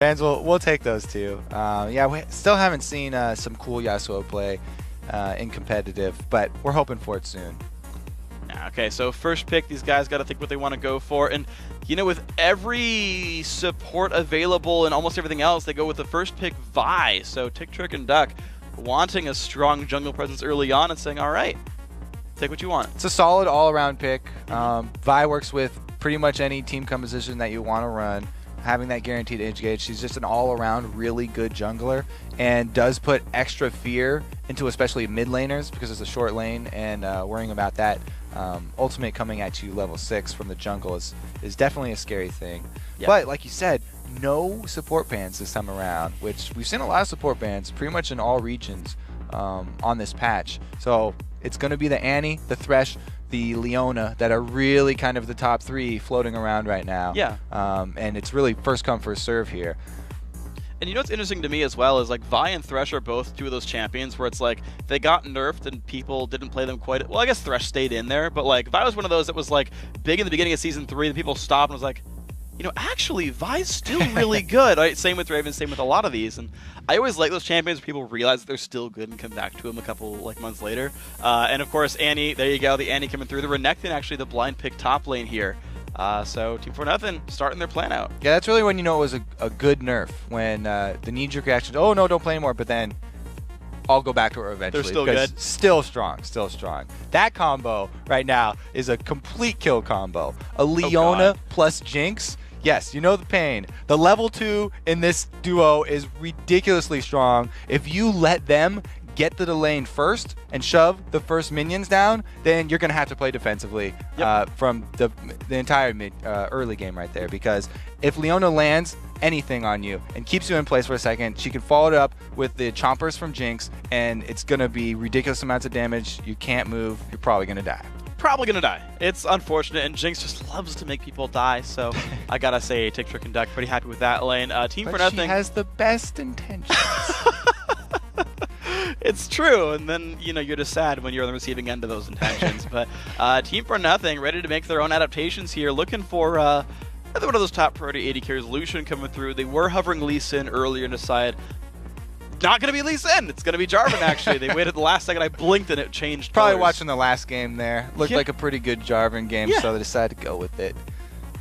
Fans will take those too. Yeah, we still haven't seen some cool Yasuo play in competitive, but we're hoping for it soon. Okay, so first pick, these guys got to think what they want to go for. And, you know, with every support available and almost everything else, they go with the first pick, Vi. So Tick, Trick, and Duck wanting a strong jungle presence early on and saying, all right, take what you want. It's a solid all-around pick. Vi works with pretty much any team composition that you want to run. Having that guaranteed edge gauge, she's just an all-around really good jungler and does put extra fear into especially mid laners because it's a short lane, and worrying about that ultimate coming at you level 6 from the jungle is definitely a scary thing. Yeah. But like you said, no support bans this time around, which we've seen a lot of support bans pretty much in all regions on this patch. So it's going to be the Annie, the Thresh, the Leona that are really kind of the top 3 floating around right now. Yeah. And it's really first come, first serve here. And you know what's interesting to me as well is like Vi and Thresh are both two of those champions where it's like they got nerfed and people didn't play them quite. Well, I guess Thresh stayed in there, but like Vi was one of those that was like big in the beginning of Season 3 that people stopped and was like, you know, actually Vi's still really good. Right? Same with Raven, same with a lot of these. And I always like those champions where people realize that they're still good and come back to them a couple like months later. And of course Annie, there you go, the Annie coming through. The Renekton actually the blind pick top lane here. So T4N starting their plan out. Yeah, that's really when you know it was a good nerf, when the knee-jerk reaction, oh no, don't play anymore, but then I'll go back to her eventually. They're still good. Still strong, still strong. That combo right now is a complete kill combo. A Leona plus Jinx. Yes, you know the pain. The level 2 in this duo is ridiculously strong. If you let them get to the lane first and shove the first minions down, then you're going to have to play defensively from the entire early game right there. Because if Leona lands anything on you and keeps you in place for a second, she can follow it up with the chompers from Jinx, and it's going to be ridiculous amounts of damage. You can't move. You're probably going to die. Probably gonna die. It's unfortunate, and Jinx just loves to make people die, so I gotta say, Tick, Trick, and Duck, pretty happy with that lane. Team for Nothing. She has the best intentions. It's true, and then you know you're just sad when you're on the receiving end of those intentions. But Team for Nothing, ready to make their own adaptations here, looking for another one of those top priority AD carries. Lucian coming through. They were hovering Lee Sin earlier and decided not going to be Lee Sin. It's going to be Jarvan, actually. They waited the last second. I blinked and it changed Probably colors. watching the last game there. Looked like a pretty good Jarvan game, so they decided to go with it.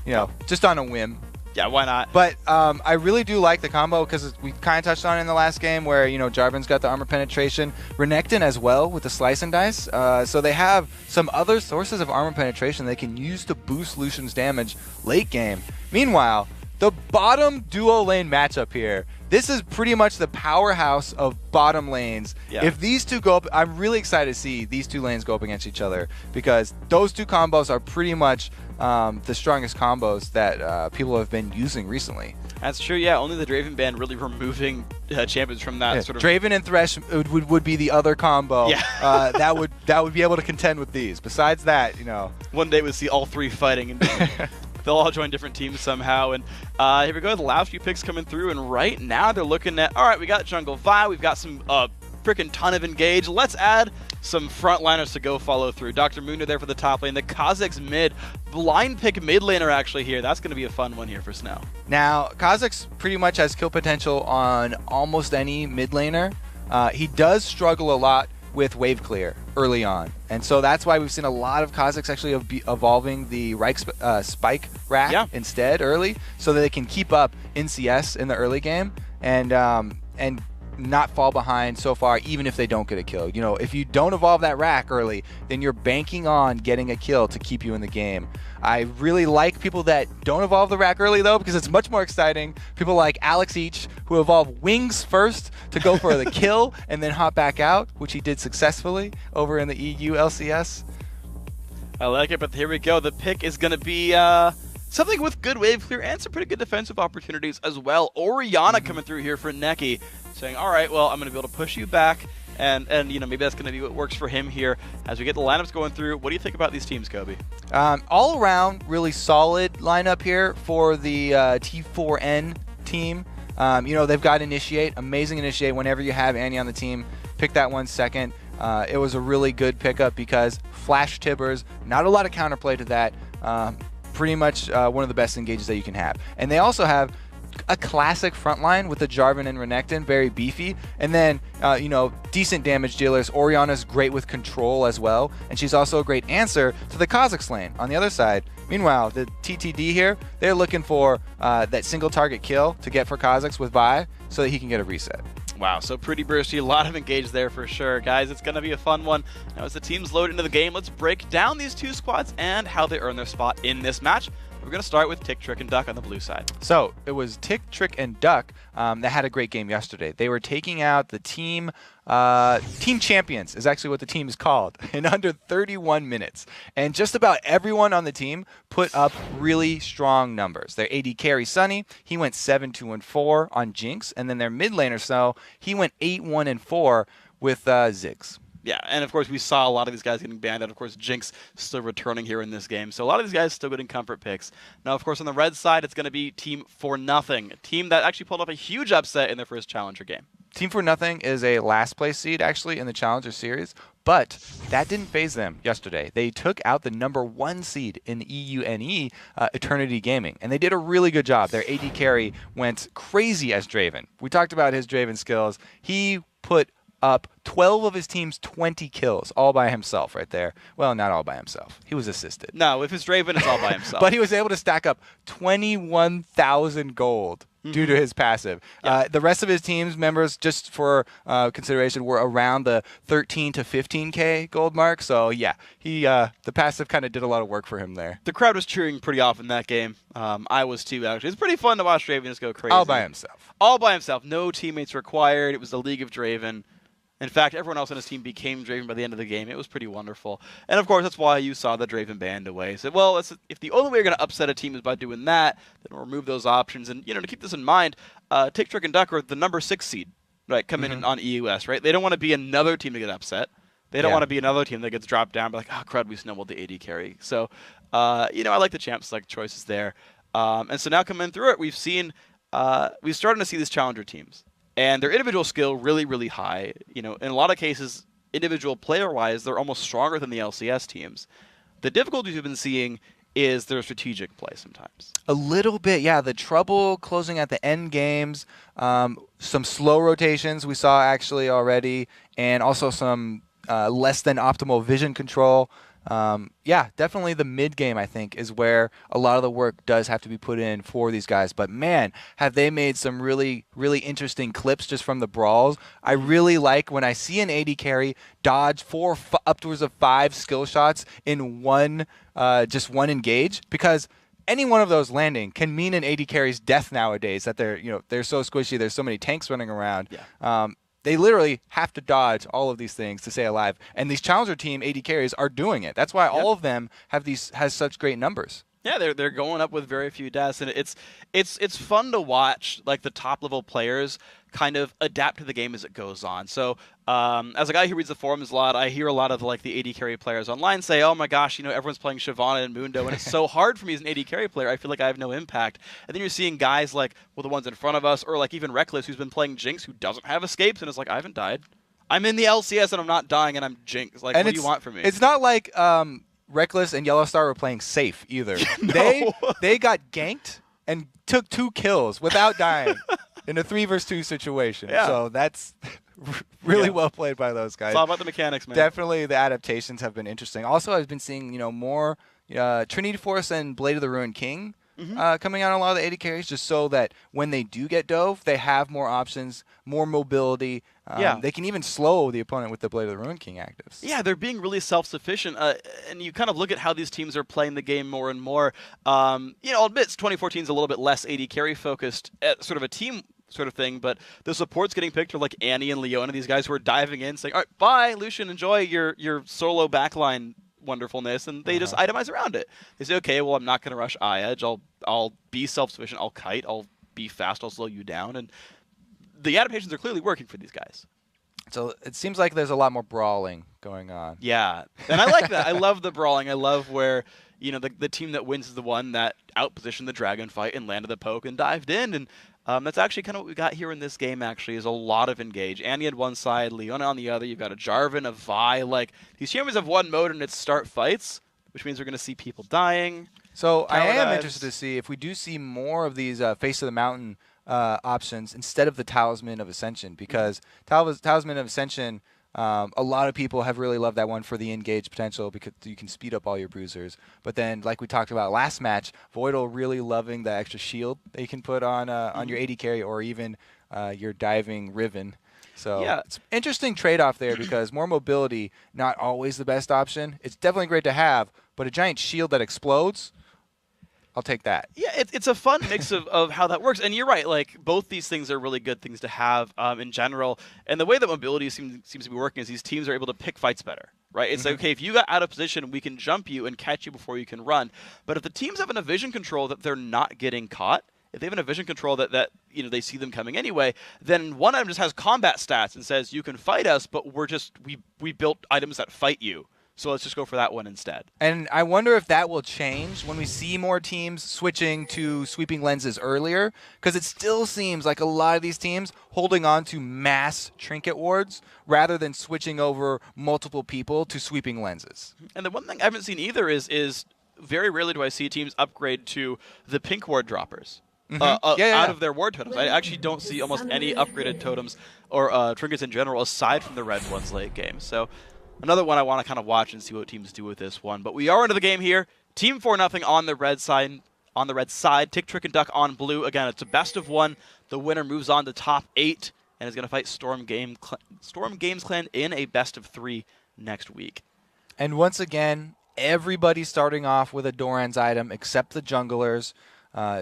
You know, just on a whim. Yeah, why not? But I really do like the combo because we kind of touched on it in the last game where, you know, Jarvan's got the armor penetration. Renekton as well with the slice and dice. So they have some other sources of armor penetration they can use to boost Lucian's damage late game. Meanwhile, the bottom duo lane matchup here. This is pretty much the powerhouse of bottom lanes. Yeah. If these two go up, I'm really excited to see these two lanes go up against each other because those two combos are pretty much the strongest combos that people have been using recently. That's true, yeah. Only the Draven ban really removing champions from that sort of... Draven and Thresh would be the other combo that would be able to contend with these. Besides that, you know... One day we'll see all three fighting and they'll all join different teams somehow. And here we go, the last few picks coming through, and right now they're looking at, all right, we got Jungle Vi, we've got some freaking ton of engage. Let's add some frontliners to go follow through. Dr. Mundo there for the top lane. The Kazakh's mid. Blind pick mid laner actually here. That's going to be a fun one here for Snow. Now, Kazakh's pretty much has kill potential on almost any mid laner. He does struggle a lot with wave clear early on. And so that's why we've seen a lot of Kazakhs actually evolving the Reich Spike rack instead early so that they can keep up in CS in the early game and not fall behind so far, even if they don't get a kill. You know, if you don't evolve that rack early, then you're banking on getting a kill to keep you in the game. I really like people that don't evolve the rack early, though, because it's much more exciting. People like Alex Each, who evolve wings first to go for the kill and then hop back out, which he did successfully over in the EU LCS. I like it, but here we go. The pick is going to be something with good wave clear and some pretty good defensive opportunities as well. Orianna coming through here for Neki, saying, all right, well, I'm going to be able to push you back, and you know, maybe that's going to be what works for him here as we get the lineups going through. What do you think about these teams, Kobe? All around, really solid lineup here for the T4N team. You know, they've got Initiate, amazing Initiate. Whenever you have Annie on the team, pick that 1 second. It was a really good pickup because Flash Tibbers, not a lot of counterplay to that. Pretty much one of the best engages that you can have. And they also have a classic front line with the Jarvan and Renekton, very beefy. And then, decent damage dealers. Orianna's great with control as well. And she's also a great answer to the Kha'Zix lane on the other side. Meanwhile, the TTD here, they're looking for that single target kill to get for Kha'Zix with Vi so that he can get a reset. Wow, so pretty bursty, a lot of engage there for sure. Guys, it's going to be a fun one. Now as the teams load into the game, let's break down these two squads and how they earn their spot in this match. We're going to start with Tick, Trick, and Duck on the blue side. So it was Tick, Trick, and Duck that had a great game yesterday. They were taking out the team champions is actually what the team is called, in under 31 minutes. And just about everyone on the team put up really strong numbers. Their AD carry, Sunny, he went 7-2-4 on Jinx. And then their mid laner, so he went 8-1-4 with Ziggs. Yeah, and of course we saw a lot of these guys getting banned, and of course Jinx still returning here in this game. So a lot of these guys still getting comfort picks. Now, of course, on the red side, it's going to be Team 4N, a team that actually pulled off a huge upset in their first Challenger game. Team 4N is a last place seed, actually, in the Challenger Series, but that didn't phase them yesterday. They took out the #1 seed in EUNE, Eternity Gaming, and they did a really good job. Their AD carry went crazy as Draven. We talked about his Draven skills. He put up 12 of his team's 20 kills all by himself right there. Well, not all by himself. He was assisted. No, if it's Draven, it's all by himself. But he was able to stack up 21,000 gold due to his passive. Yeah. The rest of his team's members, just for consideration, were around the 13 to 15k gold mark. So yeah, the passive kind of did a lot of work for him there. The crowd was cheering pretty often that game. I was too, actually. It's pretty fun to watch Draven just go crazy. All by himself. All by himself. No teammates required. It was the League of Draven. In fact, everyone else on his team became Draven by the end of the game. It was pretty wonderful. And of course, that's why you saw the Draven banned away. So, well, if the only way you're going to upset a team is by doing that, then we'll remove those options. And, to keep this in mind, Tick, Trick, and Duck are the #6 seed, right, come in on EUS, right? They don't want to be another team to get upset. They don't want to be another team that gets dropped down, but like, oh, crud, we snowballed the AD carry. So, I like the champ select choices there. And so now coming through it, we've started to see these challenger teams. And their individual skill really, really high. In a lot of cases, individual player-wise, they're almost stronger than the LCS teams. The difficulties we've been seeing is their strategic play sometimes. A little bit, yeah. The trouble closing at the end games, some slow rotations we saw actually already, and also some less than optimal vision control. Yeah, definitely the mid game, I think, is where a lot of the work does have to be put in for these guys. But man, have they made some really, really interesting clips just from the brawls. I really like when I see an AD carry dodge upwards of 5 skill shots in just one engage, because any one of those landing can mean an AD carry's death nowadays. That they're so squishy. There's so many tanks running around. Yeah. They literally have to dodge all of these things to stay alive, and these challenger team AD carries are doing it. That's why all of them has such great numbers. Yeah, they're going up with very few deaths, and it's fun to watch like the top level players kind of adapt to the game as it goes on. So as a guy who reads the forums a lot, I hear a lot of the AD carry players online say, "Oh my gosh, everyone's playing Shyvana and Mundo, and it's so hard for me as an AD carry player. I feel like I have no impact." And then you're seeing guys like the ones in front of us, or like even Reckless, who's been playing Jinx, who doesn't have escapes, and is like, "I haven't died. I'm in the LCS and I'm not dying, and I'm Jinx. Like, what do you want from me?" It's not like Reckless and Yellowstar were playing safe either. No. They got ganked and took 2 kills without dying in a 3 versus 2 situation. Yeah. So that's really well played by those guys. It's all about the mechanics, man. Definitely the adaptations have been interesting. Also, I've been seeing more Trinity Force and Blade of the Ruined King coming out on a lot of the AD carries, just so that when they do get dove, they have more options, more mobility. They can even slow the opponent with the Blade of the Ruined King actives. Yeah, they're being really self-sufficient, and you kind of look at how these teams are playing the game more and more. I'll admit 2014 is a little bit less AD carry focused, sort of a team sort of thing, but the supports getting picked are like Annie and Leona, these guys who are diving in, saying, "All right, bye, Lucian, enjoy your solo backline wonderfulness," and they just itemize around it. They say, "Okay, well, I'm not going to rush edge. I'll be self-sufficient. I'll kite. I'll be fast. I'll slow you down." And the adaptations are clearly working for these guys. So it seems like there's a lot more brawling going on. Yeah, and I like that. I love the brawling. I love where the team that wins is the one that outpositioned the dragon fight and landed the poke and dived in. And that's actually kind of what we got here in this game, actually, is a lot of engage. Annie on one side, Leona on the other. You've got a Jarvan, a Vi. Like, these champions have one mode, and it's start fights, which means we're going to see people dying. So I am interested to see if we do see more of these Face of the Mountain options instead of the Talisman of Ascension, because Talisman of Ascension, a lot of people have really loved that one for the engage potential because you can speed up all your bruisers. But then, like we talked about last match, Voidal really loving the extra shield that you can put on your AD carry or even your diving Riven. So yeah, it's an interesting trade-off there because more mobility, not always the best option. It's definitely great to have, but a giant shield that explodes, I'll take that. Yeah, it's a fun mix of how that works. And you're right, like both these things are really good things to have in general. And the way that mobility seems to be working is these teams are able to pick fights better, right? It's like, okay, if you got out of position, we can jump you and catch you before you can run. But if the teams have a vision control that they're not getting caught, if they have a vision control that they see them coming anyway, then one item just has combat stats and says you can fight us, but we built items that fight you. So let's just go for that one instead. And I wonder if that will change when we see more teams switching to sweeping lenses earlier, because it still seems like a lot of these teams holding on to mass trinket wards rather than switching over multiple people to sweeping lenses. And the one thing I haven't seen either is very rarely do I see teams upgrade to the pink ward droppers. Out of their ward totems. I actually don't see almost any upgraded totems or trinkets in general aside from the red ones late game. So another one I want to kind of watch and see what teams do with this one. But we are into the game here. Team 4-0 on the red side. On the red side, Tick, Trick, and Duck on blue. Again, it's a best of one. The winner moves on to top 8 and is going to fight Storm Games Clan in a best of 3 next week. And once again, everybody's starting off with a Doran's item except the junglers.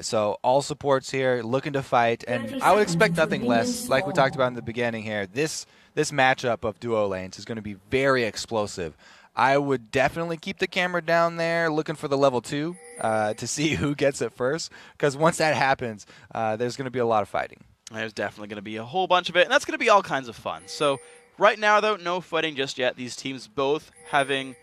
So all supports here looking to fight, and I would expect nothing less. Like we talked about in the beginning here, this matchup of duo lanes is going to be very explosive. I would definitely keep the camera down there looking for the level 2 to see who gets it first, because once that happens, there's going to be a lot of fighting. There's definitely going to be a whole bunch of it, and that's going to be all kinds of fun. So right now, though, no fighting just yet. These teams both having,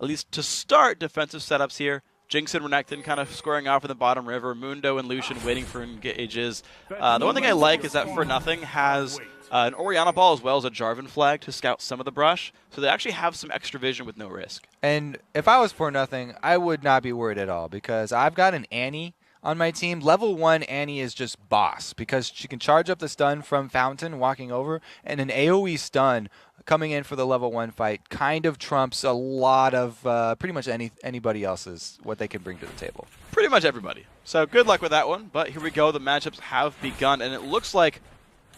at least to start, defensive setups here. Jinx and Renekton kind of scoring off in the bottom river. Mundo and Lucian waiting for engages. The one thing I like is that 4-0 has an Orianna ball as well as a Jarvan flag to scout some of the brush. So they actually have some extra vision with no risk. And if I was 4-0, I would not be worried at all because I've got an Annie on my team. Level 1 Annie is just boss because she can charge up the stun from Fountain walking over, and an AoE stun coming in for the level 1 fight kind of trumps a lot of pretty much anybody else's, what they can bring to the table. Pretty much everybody. So good luck with that one, but here we go. The matchups have begun, and it looks like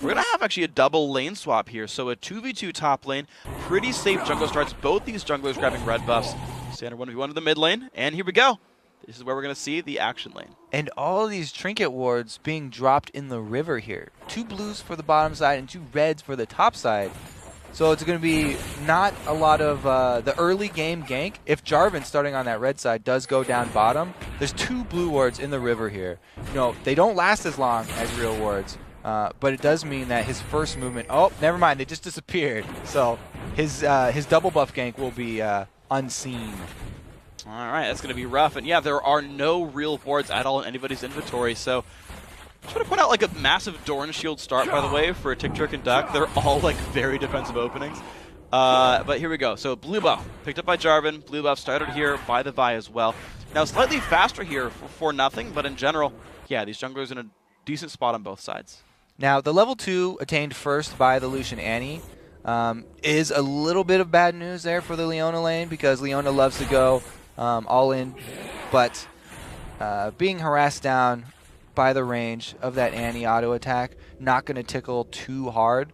we're going to have actually a double lane swap here. So a 2v2 top lane, pretty safe jungle starts. Both these junglers grabbing red buffs. Standard 1v1 to the mid lane, and here we go. This is where we're going to see the action lane. And all of these trinket wards being dropped in the river here. 2 blues for the bottom side and 2 reds for the top side. So it's going to be not a lot of the early game gank. If Jarvan starting on that red side does go down bottom, there's 2 blue wards in the river here. You know, they don't last as long as real wards, but it does mean that his first movement, oh, never mind, they just disappeared. So his double buff gank will be unseen. All right, that's going to be rough. And yeah, there are no real wards at all in anybody's inventory. So I just want to point out like a massive Doran shield start, by the way, for Tick, Trick, and Duck. They're all like very defensive openings. But here we go. So blue buff picked up by Jarvan. Blue buff started here by the Vi as well. Now slightly faster here for 4-0, but in general, yeah, these junglers in a decent spot on both sides. Now the level 2 attained first by the Lucian Annie is a little bit of bad news there for the Leona lane because Leona loves to go all in, but being harassed down by the range of that Annie auto attack, not going to tickle too hard.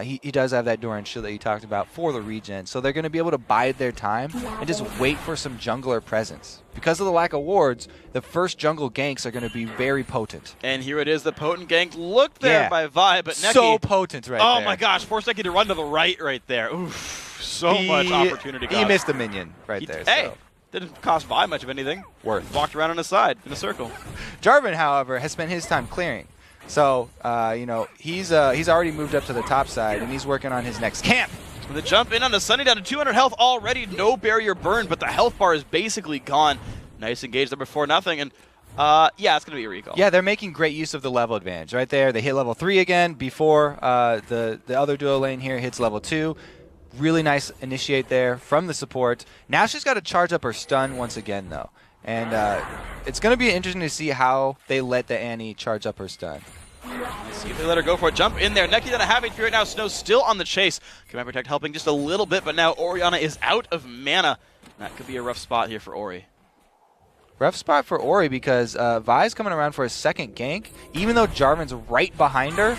He does have that Doran shield that you talked about for the regen, so they're going to be able to bide their time and just wait for some jungler presence. Because of the lack of wards, the first jungle ganks are going to be very potent. And here it is, the potent gank. Look there by Vi, but Neki, so potent right there. Oh my gosh, forced Neki to run to the right there. Oof, so much opportunity. He missed a minion right there. Hey, so. Didn't cost Vi much of anything. Worth. Walked around on his side in a circle. Jarvan, however, has spent his time clearing. So, you know, he's already moved up to the top side, and he's working on his next camp. The jump in on the Sunny down to 200 health already. No barrier burned, but the health bar is basically gone. Nice engage there before nothing, and yeah, it's going to be a recall. Yeah, they're making great use of the level advantage right there. They hit level 3 again before the other duo lane here hits level 2. Really nice initiate there from the support. Now she's got to charge up her stun once again, though. And it's going to be interesting to see how they let the Annie charge up her stun. Let's see if they let her go for a jump in there. Neki doesn't have HP right now. Snow still on the chase. Command Protect helping just a little bit, but now Orianna is out of mana. That could be a rough spot here for Ori. Rough spot for Ori because Vi's coming around for a second gank, even though Jarvan's right behind her.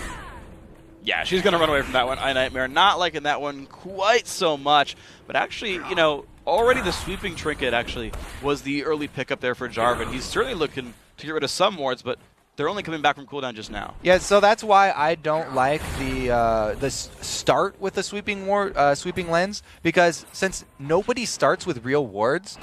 Yeah, she's going to run away from that one. Nightmare not liking that one quite so much. But actually, you know, already the sweeping trinket actually was the early pickup there for Jarvan. He's certainly looking to get rid of some wards, but they're only coming back from cooldown just now. Yeah, so that's why I don't like the start with the sweeping lens, because since nobody starts with real wards,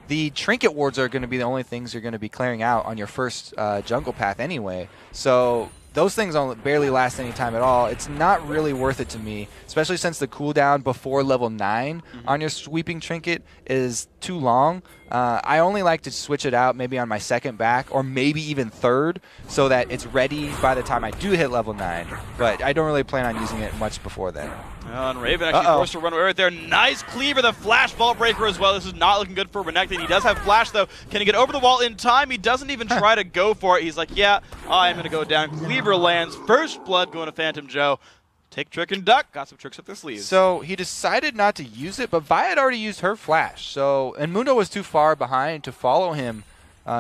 the trinket wards are going to be the only things you're going to be clearing out on your first jungle path anyway. So those things barely last any time at all. It's not really worth it to me, especially since the cooldown before level 9 on your sweeping trinket is too long. I only like to switch it out maybe on my second back or maybe even third so that it's ready by the time I do hit level 9. But I don't really plan on using it much before then. And Raven actually forced to run away right there. Nice cleaver, the flash ball breaker as well. This is not looking good for Renekton. He does have flash though. Can he get over the wall in time? He doesn't even try to go for it. He's like, yeah, I'm going to go down. Cleaver lands. First blood going to Phantom Joe. Take trick and duck. Got some tricks up their sleeves. So he decided not to use it, but Vi had already used her flash. And Mundo was too far behind to follow him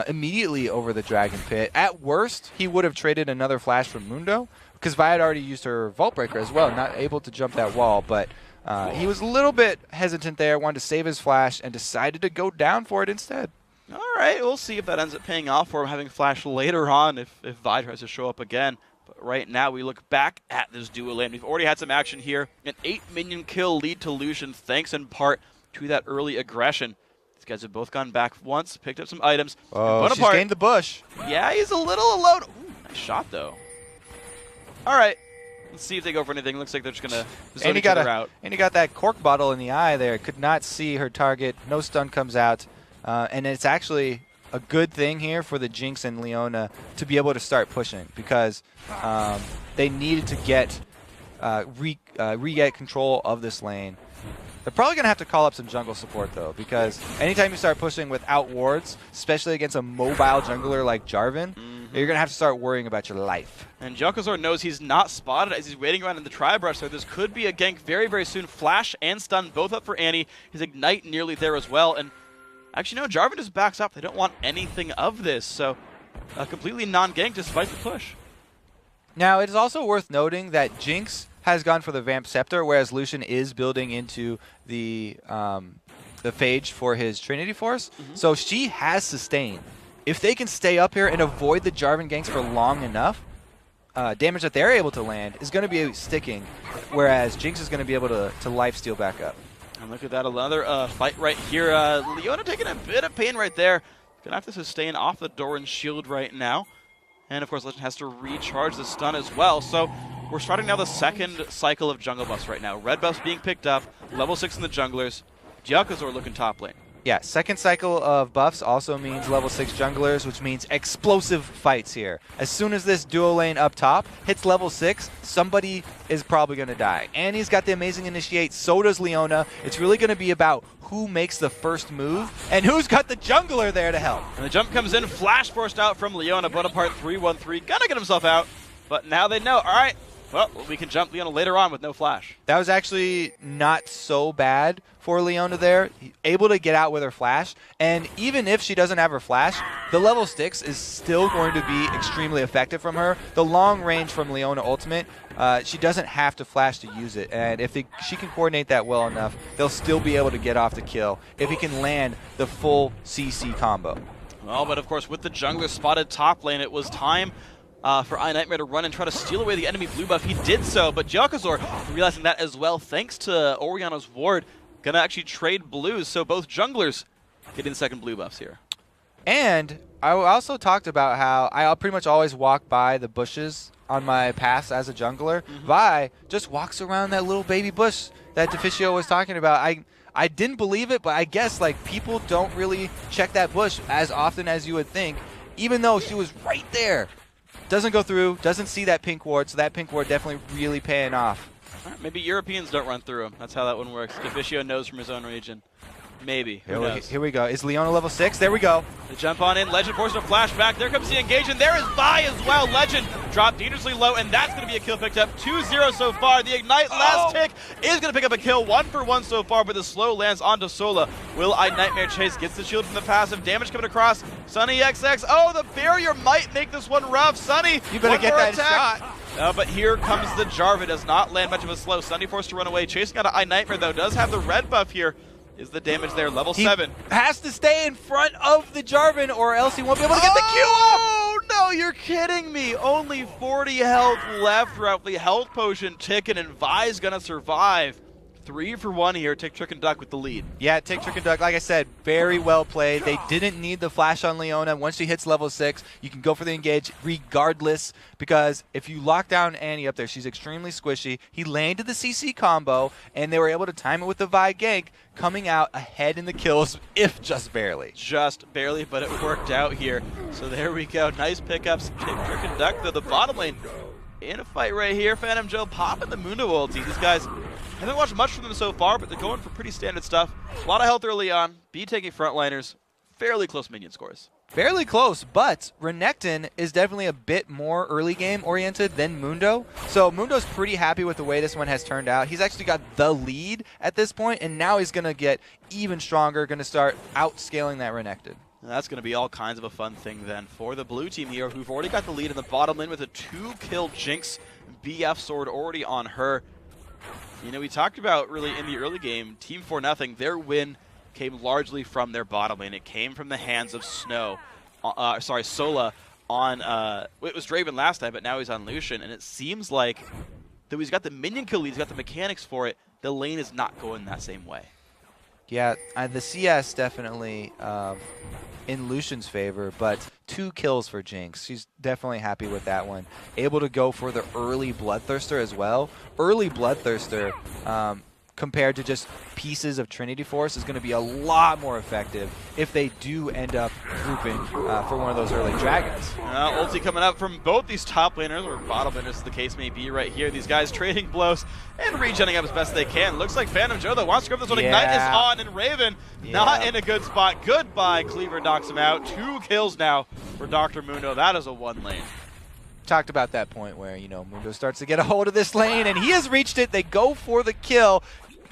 immediately over the Dragon Pit. At worst, he would have traded another flash from Mundo, because Vi had already used her Vault Breaker as well, not able to jump that wall. But he was a little bit hesitant there, wanted to save his flash, and decided to go down for it instead. All right, we'll see if that ends up paying off for him having flash later on if Vi tries to show up again. But right now, we look back at this duo lane. We've already had some action here. An 8-minion kill lead to Lucian, thanks in part to that early aggression. These guys have both gone back once, picked up some items. Oh, she's gained the bush. Yeah, he's a little alone. Ooh, nice shot, though. All right, let's see if they go for anything. Looks like they're just going to zone each other out. And he got that cork bottle in the eye there. Could not see her target. No stun comes out. And it's actually a good thing here for the Jinx and Leona to be able to start pushing, because they needed to get re-get control of this lane. They're probably going to have to call up some jungle support, though, because anytime you start pushing without wards, especially against a mobile jungler like Jarvan, you're going to have to start worrying about your life. And Jel'Kozor knows he's not spotted as he's waiting around in the Tri-Brush, so this could be a gank very, very soon. Flash and stun both up for Annie. His Ignite nearly there as well. And actually, no, Jarvan just backs up. They don't want anything of this, so a completely non-gank despite the push. Now, it is also worth noting that Jinx has gone for the Vamp Scepter, whereas Lucian is building into the Phage for his Trinity Force. So she has sustain. If they can stay up here and avoid the Jarvan ganks for long enough, damage that they're able to land is going to be sticking, whereas Jinx is going to be able to lifesteal back up. And look at that, another fight right here. Leona taking a bit of pain right there. Gonna have to sustain off the Doran's shield right now. And of course, Legend has to recharge the stun as well. So we're starting now the second cycle of jungle buffs right now. Red buffs being picked up, level 6 in the junglers. Jel'Kozor looking top lane. Yeah, second cycle of buffs also means level 6 junglers, which means explosive fights here. As soon as this duo lane up top hits level 6, somebody is probably going to die. Annie's got the amazing initiate, so does Leona. It's really going to be about who makes the first move and who's got the jungler there to help. And the jump comes in, flash forced out from Leona. Bonaparte 3-1-3, gonna get himself out. But now they know, all right, well, we can jump Leona later on with no flash. That was actually not so bad for Leona there. Able to get out with her flash. And even if she doesn't have her flash, the level 6 is still going to be extremely effective from her. The long range from Leona ultimate, she doesn't have to flash to use it. And if she can coordinate that well enough, they'll still be able to get off the kill if he can land the full CC combo. Well, but of course, with the jungler spotted top lane, it was time for iNightmare to run and try to steal away the enemy blue buff. He did so, but Jel'Kozor, realizing that as well, thanks to Orianna's ward, gonna actually trade blues, so both junglers getting the second blue buffs here. And I also talked about how I pretty much always walk by the bushes on my paths as a jungler. Vi just walks around that little baby bush that Deficio was talking about. I didn't believe it, but I guess like people don't really check that bush as often as you would think, even though she was right there. Doesn't go through, doesn't see that pink ward, so that pink ward definitely really paying off. All right, maybe Europeans don't run through them. That's how that one works. Deficio knows from his own region. Maybe. Who knows? Here we go. Is Leona level 6? There we go. The jump on in. Legend forcing a flashback. There comes the engagement. There is Vi as well. Legend dropped dangerously low, and that's going to be a kill picked up. 2-0 so far. The Ignite last tick is going to pick up a kill. 1 for 1 so far, but the slow lands onto Sola. Will I Nightmare Chase gets the shield from the passive. Damage coming across. Sunny XX. Oh, the barrier might make this one rough. Sunny, you better get that shot. But here comes the Jarvan. Does not land much of a slow. Sunny forced to run away. Chasing out of Nightmare, though, does have the red buff here. Is the damage there? Level 7. Has to stay in front of the Jarvan or else he won't be able to get the Q up. Oh, no, you're kidding me. Only 40 health left, roughly. Health potion ticking, and Vi's going to survive. 3 for 1 here. Tick, Trick, and Duck with the lead. Yeah, Tick, Trick, and Duck, like I said, very well played. They didn't need the flash on Leona. Once she hits level 6, you can go for the engage regardless, because if you lock down Annie up there, she's extremely squishy. He landed the CC combo, and they were able to time it with the Vi gank, coming out ahead in the kills, if just barely. Just barely, but it worked out here. So there we go. Nice pickups. Tick, Trick, and Duck, though. The bottom lane in a fight right here. Phantom Joe popping the Mundo ulti. These guys haven't watched much from them so far, but they're going for pretty standard stuff. A lot of health early on. B taking frontliners. Fairly close minion scores. Fairly close, but Renekton is definitely a bit more early game oriented than Mundo. So Mundo's pretty happy with the way this one has turned out. He's actually got the lead at this point, and now he's going to get even stronger, going to start outscaling that Renekton. And that's going to be all kinds of a fun thing then for the blue team here, who've already got the lead in the bottom lane with a 2-kill Jinx BF sword already on her. You know, we talked about really in the early game, Team 4-0, their win came largely from their bottom lane. It came from the hands of Sola on, it was Draven last time, but now he's on Lucian, and it seems like though he's got the minion kill lead, he's got the mechanics for it, the lane is not going that same way. Yeah, the CS definitely in Lucian's favor, but 2 kills for Jinx. She's definitely happy with that one. Able to go for the early Bloodthirster as well. Early Bloodthirster, compared to just pieces of Trinity Force, is going to be a lot more effective if they do end up grouping for one of those early dragons. Ulti coming up from both these top laners, or bottom laners as the case may be right here. These guys trading blows and regenning up as best they can. Looks like Phantom Joe, though, wants to grab this one. Ignite is on, and Raven not in a good spot. Goodbye. Cleaver knocks him out. 2 kills now for Dr. Mundo. That is a 1 lane. Talked about that point where, you know, Mundo starts to get a hold of this lane, and he has reached it. They go for the kill.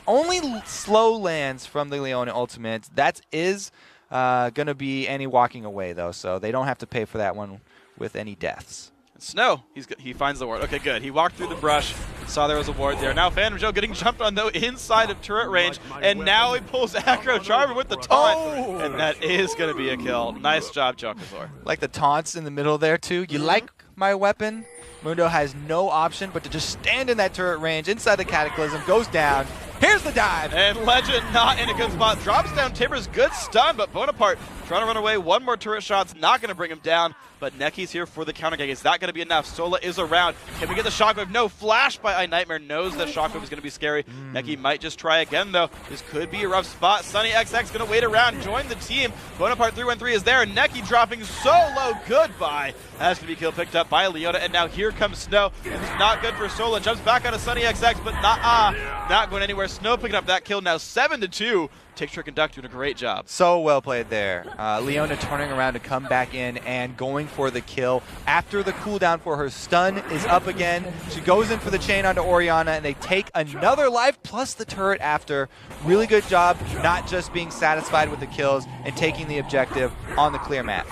Only slow lands from the Leona ultimate. That is going to be any walking away, though, so they don't have to pay for that one with any deaths. Snow, he finds the ward. Okay, good. He walked through the brush, saw there was a ward there. Now Phantom Joe getting jumped on, though, inside of turret range, and now he pulls aggro Jarvan with the taunt, and that is going to be a kill. Nice job, Jokazor. Like the taunts in the middle there, too. You like my weapon? Mundo has no option but to just stand in that turret range inside the Cataclysm, goes down. Here's the dive. And Legend not in a good spot. Drops down Timbers. Good stun, but Bonaparte trying to run away. One more turret shot's not going to bring him down. But Necky's here for the counter gank. Is that going to be enough? Sola is around. Can we get the shockwave? No. Flash by iNightmare. Knows that shockwave is going to be scary. Necky might just try again, though. This could be a rough spot. Sunny XX going to wait around. Join the team. Bonaparte 313 is there. Necky dropping so low. Goodbye. That's going to be kill picked up by Leona. And now here comes Snow. It's not good for Sola. Jumps back out of Sunny XX, but not going anywhere. Snow picking up that kill now. 7-2. Tick, Trick, and Duck doing a great job. So well played there. Leona turning around to come back in and going for the kill. After the cooldown for her stun is up again, she goes in for the chain onto Orianna, and they take another life plus the turret after. Really good job not just being satisfied with the kills and taking the objective on the clear map.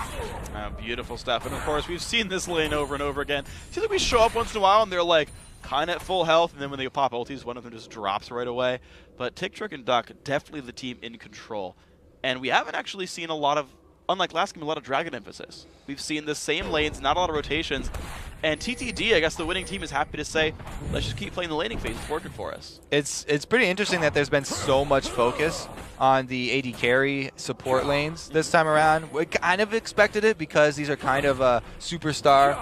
Beautiful stuff. And of course, we've seen this lane over and over again. It seems like we show up once in a while and they're like kind of at full health, and then when they pop ultis, one of them just drops right away. But Tick, Trick, and Duck, definitely the team in control. And we haven't actually seen a lot of, unlike last game, a lot of Dragon emphasis. We've seen the same lanes, not a lot of rotations. And TTD, I guess the winning team is happy to say, let's just keep playing the laning phase. It's working for us. It's pretty interesting that there's been so much focus on the AD carry support lanes this time around. We kind of expected it because these are kind of superstar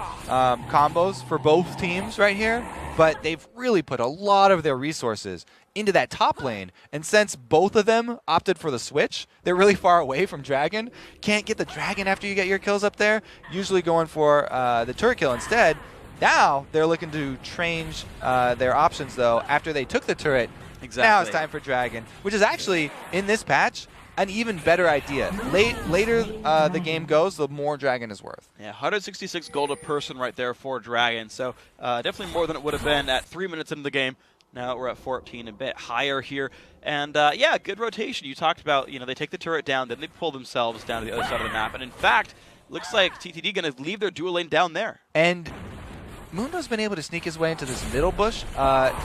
combos for both teams right here. But they've really put a lot of their resources into that top lane. And since both of them opted for the switch, they're really far away from Dragon. Can't get the Dragon after you get your kills up there. Usually going for the turret kill instead. Now they're looking to change their options, though, after they took the turret. Exactly. Now it's time for Dragon, which is actually, in this patch, an even better idea. Later the game goes, the more Dragon is worth. Yeah, 166 gold a person right there for Dragon. So definitely more than it would have been at 3 minutes into the game. Now we're at 14, a bit higher here. And yeah, good rotation. You talked about, they take the turret down, then they pull themselves down to the other side of the map. And in fact, looks like TTD going to leave their dual lane down there. And Mundo's been able to sneak his way into this middle bush.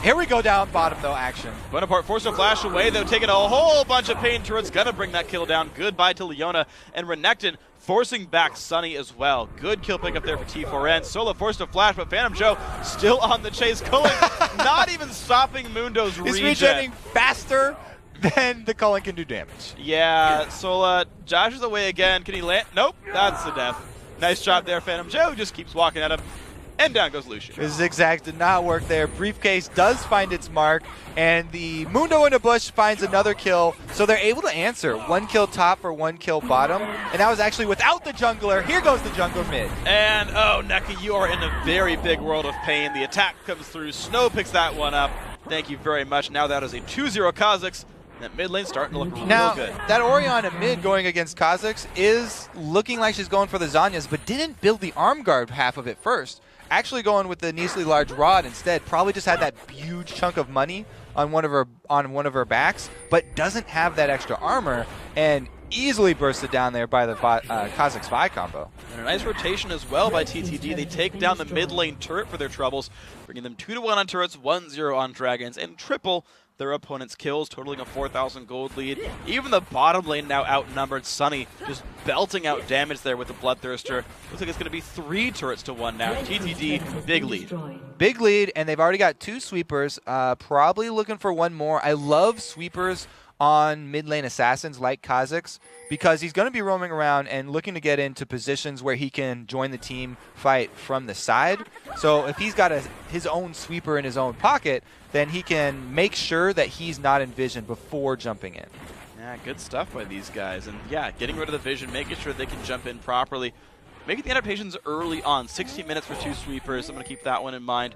Here we go down bottom, though, action. Bonaparte forced to flash away, though, taking a whole bunch of pain turrets. Gonna bring that kill down. Goodbye to Leona. And Renekton forcing back Sunny as well. Good kill pick up there for T4N. Solo forced to flash, but Phantom Joe still on the chase. Culling not even stopping Mundo's regen. He's regenerating faster than the Culling can do damage. Yeah, Sola, Josh is away again. Can he land? Nope, that's the death. Nice job there, Phantom Joe. Just keeps walking at him. And down goes Lucian. His zigzag did not work there. Briefcase does find its mark, and the Mundo in the bush finds another kill, so they're able to answer. 1 kill top for 1 kill bottom, and that was actually without the jungler. Here goes the jungler mid. And, oh, Neki, you are in a very big world of pain. The attack comes through. Snow picks that one up. Thank you very much. Now that is a 2-0 Kazakhs. That mid lane starting to look real good. That Orianna mid going against Kazakhs is looking like she's going for the Zanyas, but didn't build the arm guard half of it first. Actually going with the Neasly large rod instead. Probably just had that huge chunk of money on one of her backs, but doesn't have that extra armor, and easily bursted down there by the Kazakhs Vi combo. And a nice rotation as well by TTD. They take down the mid lane turret for their troubles, bringing them 2-1 on turrets, 1-0 on dragons, and triple their opponent's kills, totaling a 4,000 gold lead. Even the bottom lane now outnumbered. Sunny just belting out damage there with the Bloodthirster. Looks like it's going to be 3 turrets to 1 now. TTD, big lead. Big lead, and they've already got 2 sweepers. Probably looking for 1 more. I love sweepers on mid lane assassins like Kazakhs, because he's going to be roaming around and looking to get into positions where he can join the team fight from the side. So if he's got his own sweeper in his own pocket, then he can make sure that he's not in vision before jumping in. Yeah, good stuff by these guys. And yeah, getting rid of the vision, making sure they can jump in properly. Making the adaptations early on. 16 minutes for 2 sweepers. I'm going to keep that one in mind.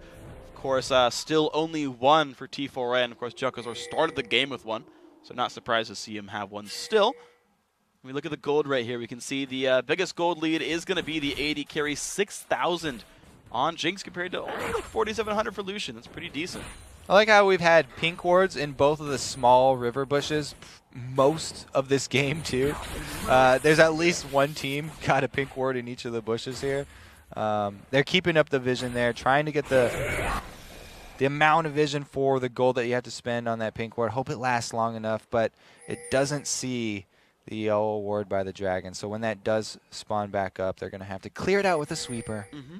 Of course, still only 1 for T4N. Of course, Jokazor started the game with 1. So not surprised to see him have 1 still. When we look at the gold right here, we can see the biggest gold lead is going to be the AD carry, 6,000 on Jinx compared to only like 4,700 for Lucian. That's pretty decent. I like how we've had pink wards in both of the small river bushes most of this game too. There's at least 1 team got a pink ward in each of the bushes here. They're keeping up the vision there, trying to get the amount of vision for the gold that you have to spend on that pink ward. Hope it lasts long enough, but it doesn't see the yellow ward by the dragon. So when that does spawn back up, they're going to have to clear it out with a sweeper. Mm-hmm.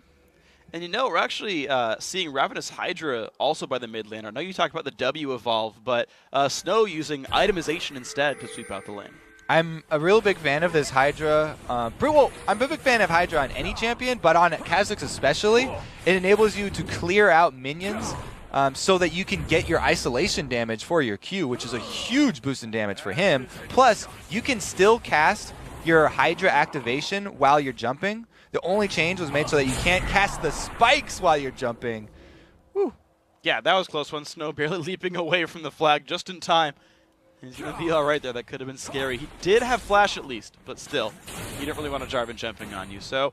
And we're actually seeing Ravenous Hydra also by the mid lane. I know you talked about the W evolve, but Snow using itemization instead to sweep out the lane. I'm a real big fan of this Hydra. Well, I'm a big fan of Hydra on any champion, but on Kazakhs especially, it enables you to clear out minions so that you can get your isolation damage for your Q, which is a huge boost in damage for him. Plus, you can still cast your Hydra activation while you're jumping. The only change was made so that you can't cast the spikes while you're jumping. Woo. Yeah, that was a close one. Snow barely leaping away from the flag just in time. He's going to be all right there. That could have been scary. He did have flash at least, but still, he didn't really want a Jarvan jumping on you. So,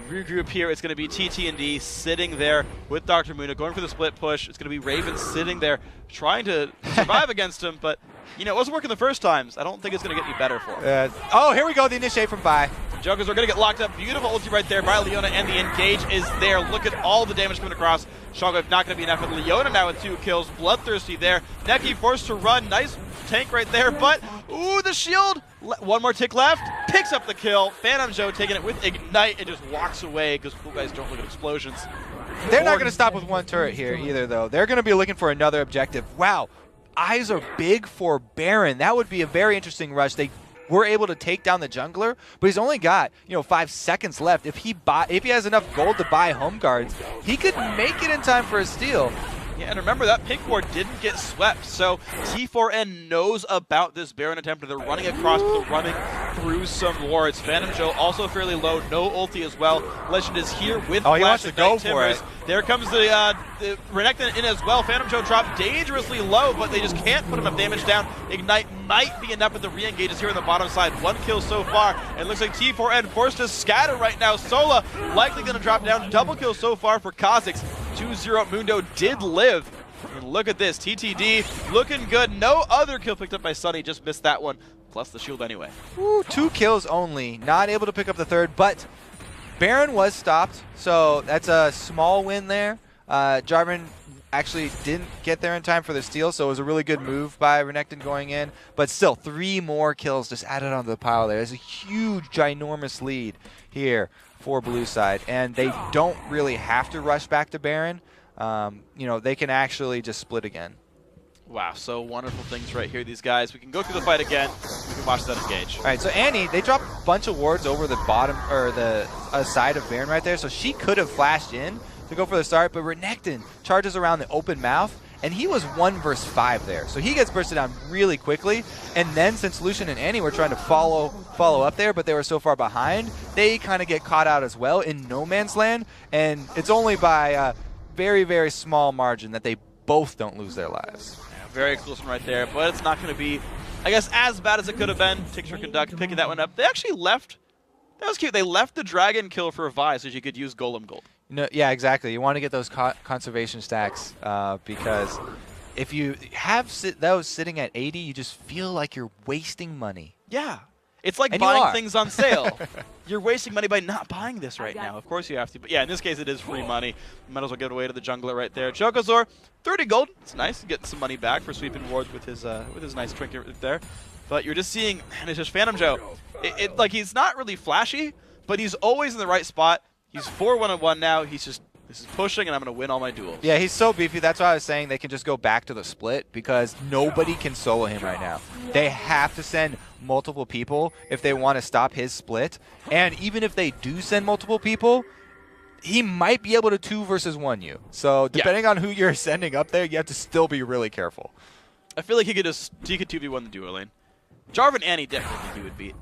regroup here. It's going to be TTD sitting there with Dr. Mundo going for the split push. It's going to be Raven sitting there trying to survive against him, but it wasn't working the first times. I don't think it's going to get any better for him. Oh, here we go. The initiate from Vi. Jokers are going to get locked up. Beautiful ulti right there by Leona, and the engage is there. Look at all the damage coming across. Shockwave not going to be enough, but Leona now with 2 kills. Bloodthirsty there. Neki forced to run. Nice tank right there, but ooh, the shield. 1 more tick left. Picks up the kill. Phantom Joe taking it with Ignite and just walks away because cool guys don't look at explosions. They're not going to stop with 1 turret here either, though. They're going to be looking for another objective. Wow. Eyes are big for Baron. That would be a very interesting rush. They were able to take down the jungler, but he's only got 5 seconds left. If he has enough gold to buy home guards, he could make it in time for a steal. Yeah, and remember that pink ward didn't get swept, so T4N knows about this Baron attempt. They're running across, but they're running through some wards. Phantom Joe also fairly low, no ulti as well. Legend is here with he wants Flash to go Ignite for Timbers. it. There comes the Renekton in as well. Phantom Joe dropped dangerously low, but they just can't put enough damage down. Ignite might be enough, but the re-engages here on the bottom side. 1 kill so far, and looks like T4N forced to scatter right now. Sola likely going to drop down. Double kill so far for Kha'Zix. 2-0 Mundo did live. And look at this, TTD looking good. No other kill picked up by Sunny, just missed that one. Plus the shield anyway. Ooh, 2 kills only, not able to pick up the third, but Baron was stopped, so that's a small win there. Jarvan actually didn't get there in time for the steal, so it was a really good move by Renekton going in. But still, 3 more kills just added onto the pile there. There's a huge, ginormous lead here for blue side, and they don't really have to rush back to Baron. You know, they can actually just split again. Wow, so wonderful things right here, these guys. We can go through the fight again. We can watch that engage. All right, so Annie, they dropped a bunch of wards over the bottom, or the side of Baron right there, so she could have flashed in to go for the start, but Renekton charges around the open mouth, and he was 1 versus 5 there. So he gets bursted down really quickly, and then since Lucian and Annie were trying to follow up there, but they were so far behind, they kind of get caught out as well in no man's land, and it's only by a very, very small margin that they both don't lose their lives. Very close one right there, but it's not going to be, I guess, as bad as it could have been. Trick and Duck picking that one up. They actually left, that was cute, they left the dragon kill for Vi so you could use Golem Gold. No, yeah, exactly. You want to get those conservation stacks because if you have those sitting at 80, you just feel like you're wasting money. Yeah. It's like And buying things on sale. You're wasting money by not buying this right now. Of course you have to. But yeah, in this case, it is free money. Might as well give it away to the jungler right there. Chokazor, 30 gold. It's nice. Getting some money back for sweeping wards with his nice trinket right there. But you're just seeing, and it's just Phantom Joe. Like, he's not really flashy, but he's always in the right spot. He's 4-1-1 now. He's just, this is pushing, and I'm going to win all my duels. Yeah, he's so beefy. That's why I was saying they can just go back to the split because nobody can solo him right now. They have to send multiple people if they want to stop his split. And even if they do send multiple people, he might be able to 2 versus 1 you. So depending on who you're sending up there, you have to still be really careful. I feel like he could 2v1 the duo lane. Jarvan Annie definitely think he would beat.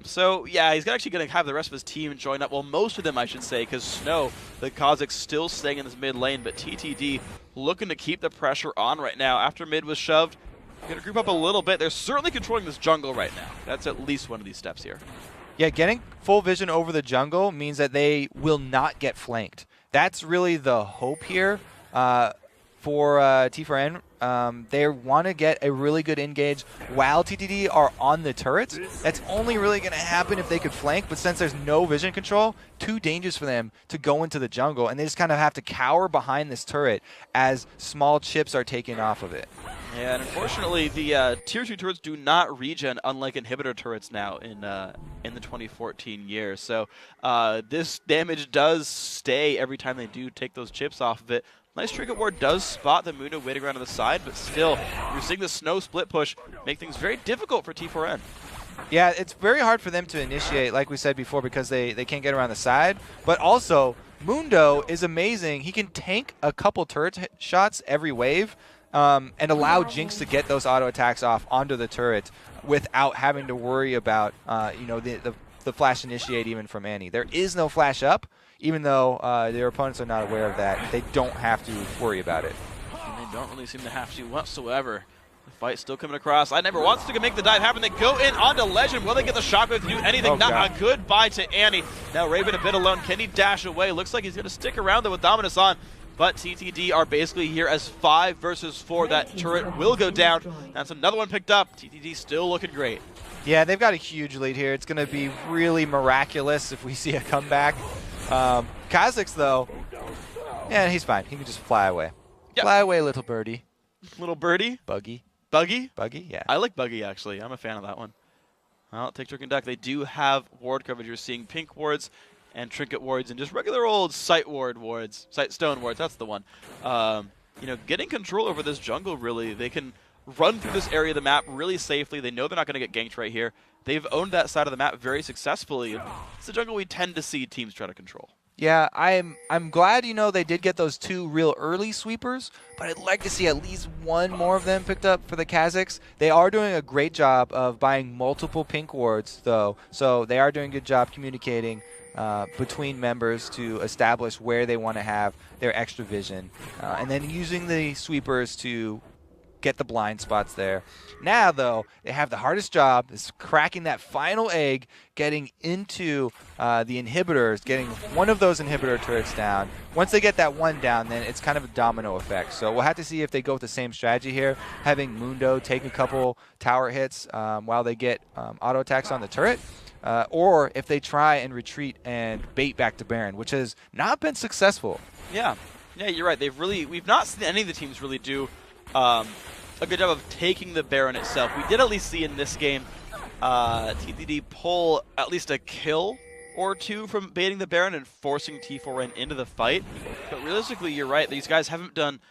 So, yeah, he's actually going to have the rest of his team join up. Well, most of them, I should say, because Snow, the Kha'Zix, still staying in this mid lane, but TTD looking to keep the pressure on right now. After mid was shoved, going to group up a little bit. They're certainly controlling this jungle right now. That's at least one of these steps here. Yeah, getting full vision over the jungle means that they will not get flanked. That's really the hope here for T4N. They want to get a really good engage while TTD are on the turrets. That's only really going to happen if they could flank, but since there's no vision control, too dangerous for them to go into the jungle, and they just kind of have to cower behind this turret as small chips are taken off of it. Yeah, and unfortunately, the Tier 2 turrets do not regen, unlike inhibitor turrets now in the 2014 year. So this damage does stay every time they do take those chips off of it. Nice trinket ward does spot the Mundo waiting around to the side, but still, you're seeing the Snow split push make things very difficult for T4N. Yeah, it's very hard for them to initiate, like we said before, because they can't get around the side. But also, Mundo is amazing. He can tank a couple turret shots every wave and allow Jinx to get those auto attacks off onto the turret without having to worry about the flash initiate even from Annie. There is no flash up. Even though their opponents are not aware of that, they don't have to worry about it. And they don't really seem to have to whatsoever. The fight's still coming across. I never wants to make the dive happen. They go in onto Legend. Will they get the shockwave to do anything? Oh, not a goodbye to Annie. Now Raven a bit alone. Can he dash away? Looks like he's going to stick around though with Dominus on. But TTD are basically here as 5 versus 4. That turret will go down. That's another one picked up. TTD still looking great. Yeah, they've got a huge lead here. It's going to be really miraculous if we see a comeback. Kha'Zix, though, yeah, he's fine. He can just fly away. Yep. Fly away, little birdie. Little birdie? Buggy. Buggy? Buggy, yeah. I like Buggy, actually. I'm a fan of that one. Well, take Trick and Duck. They do have ward coverage. You're seeing pink wards and trinket wards and just regular old sight wards. Sight stone wards, that's the one. Getting control over this jungle, really. They can run through this area of the map really safely. They know they're not going to get ganked right here. They've owned that side of the map very successfully. It's the jungle we tend to see teams try to control. Yeah, I'm glad, they did get those 2 real early sweepers, but I'd like to see at least one more of them picked up for the Kazakhs. They are doing a great job of buying multiple pink wards, though, so they are doing a good job communicating between members to establish where they want to have their extra vision, and then using the sweepers to get the blind spots there. Now, though, they have the hardest job is cracking that final egg, getting into the inhibitors, getting one of those inhibitor turrets down. Once they get that one down, then it's kind of a domino effect. So we'll have to see if they go with the same strategy here, having Mundo take a couple tower hits while they get auto attacks on the turret. Or if they try and retreat and bait back to Baron, which has not been successful. Yeah, you're right. We've not seen any of the teams really do a good job of taking the Baron itself. We did at least see in this game TTD pull at least a kill or 2 from baiting the Baron and forcing T4N into the fight. But realistically, you're right. These guys haven't done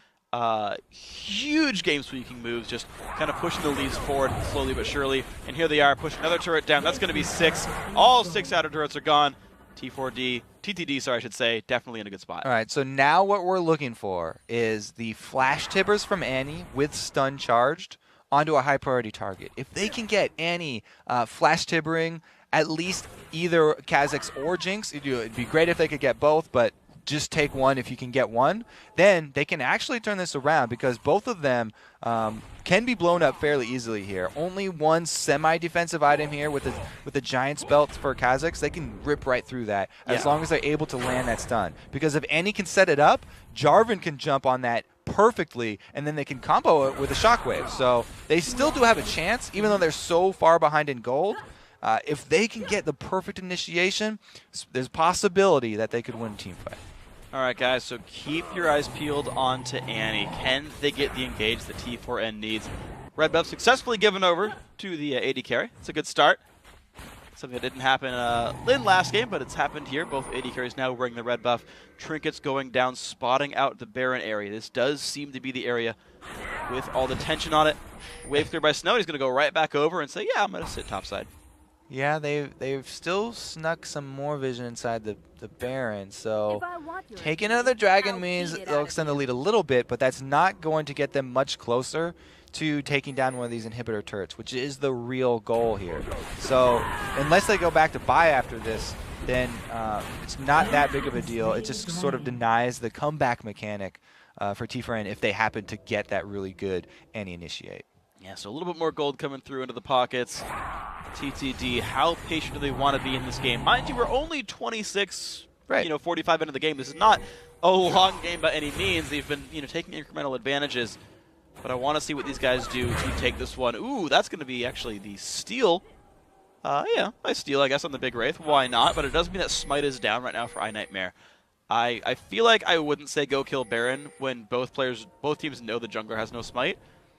huge game-sweeping moves, just kind of pushing the leads forward slowly but surely. And here they are, pushing another turret down. That's going to be 6. All 6 outer turrets are gone. TTD, sorry, I should say, definitely in a good spot. All right, so now what we're looking for is the flash tibbers from Annie with stun charged onto a high priority target. If they can get Annie flash tibbering at least either Kazakhs or Jinx, it'd be great if they could get both, but just take one if you can get one, then they can actually turn this around because both of them can be blown up fairly easily here. Only one semi-defensive item here with the Giant's Belt for Kazakhs. They can rip right through that as long as they're able to land that stun. Because if Annie can set it up, Jarvan can jump on that perfectly, and then they can combo it with a Shockwave. So they still do have a chance, even though they're so far behind in gold. If they can get the perfect initiation, there's a possibility that they could win a team fight. All right, guys, so keep your eyes peeled on to Annie. Can they get the engage that T4N needs? Red buff successfully given over to the AD carry. It's a good start. Something that didn't happen in last game, but it's happened here. Both AD carries now wearing the red buff. Trinkets going down, spotting out the Baron area. This does seem to be the area with all the tension on it. Wave clear by Snow. He's going to go right back over and say, yeah, I'm going to sit topside. Yeah, they've still snuck some more vision inside the Baron, so taking another dragon means they'll extend the lead a little bit, but that's not going to get them much closer to taking down one of these inhibitor turrets, which is the real goal here. So unless they go back to buy after this, then it's not that big of a deal. It just sort of denies the comeback mechanic for T4N if they happen to get that really good Annie initiate. Yeah, so a little bit more gold coming through into the pockets. TTD, how patient do they want to be in this game? Mind you, we're only 26, 45 into the game. This is not a long game by any means. They've been, taking incremental advantages. But I want to see what these guys do to take this one. Ooh, that's going to be actually the steal. Yeah, I steal, I guess, on the Big Wraith. Why not? But it does mean that Smite is down right now for iNightmare. I feel like I wouldn't say go kill Baron when both teams know the jungler has no Smite.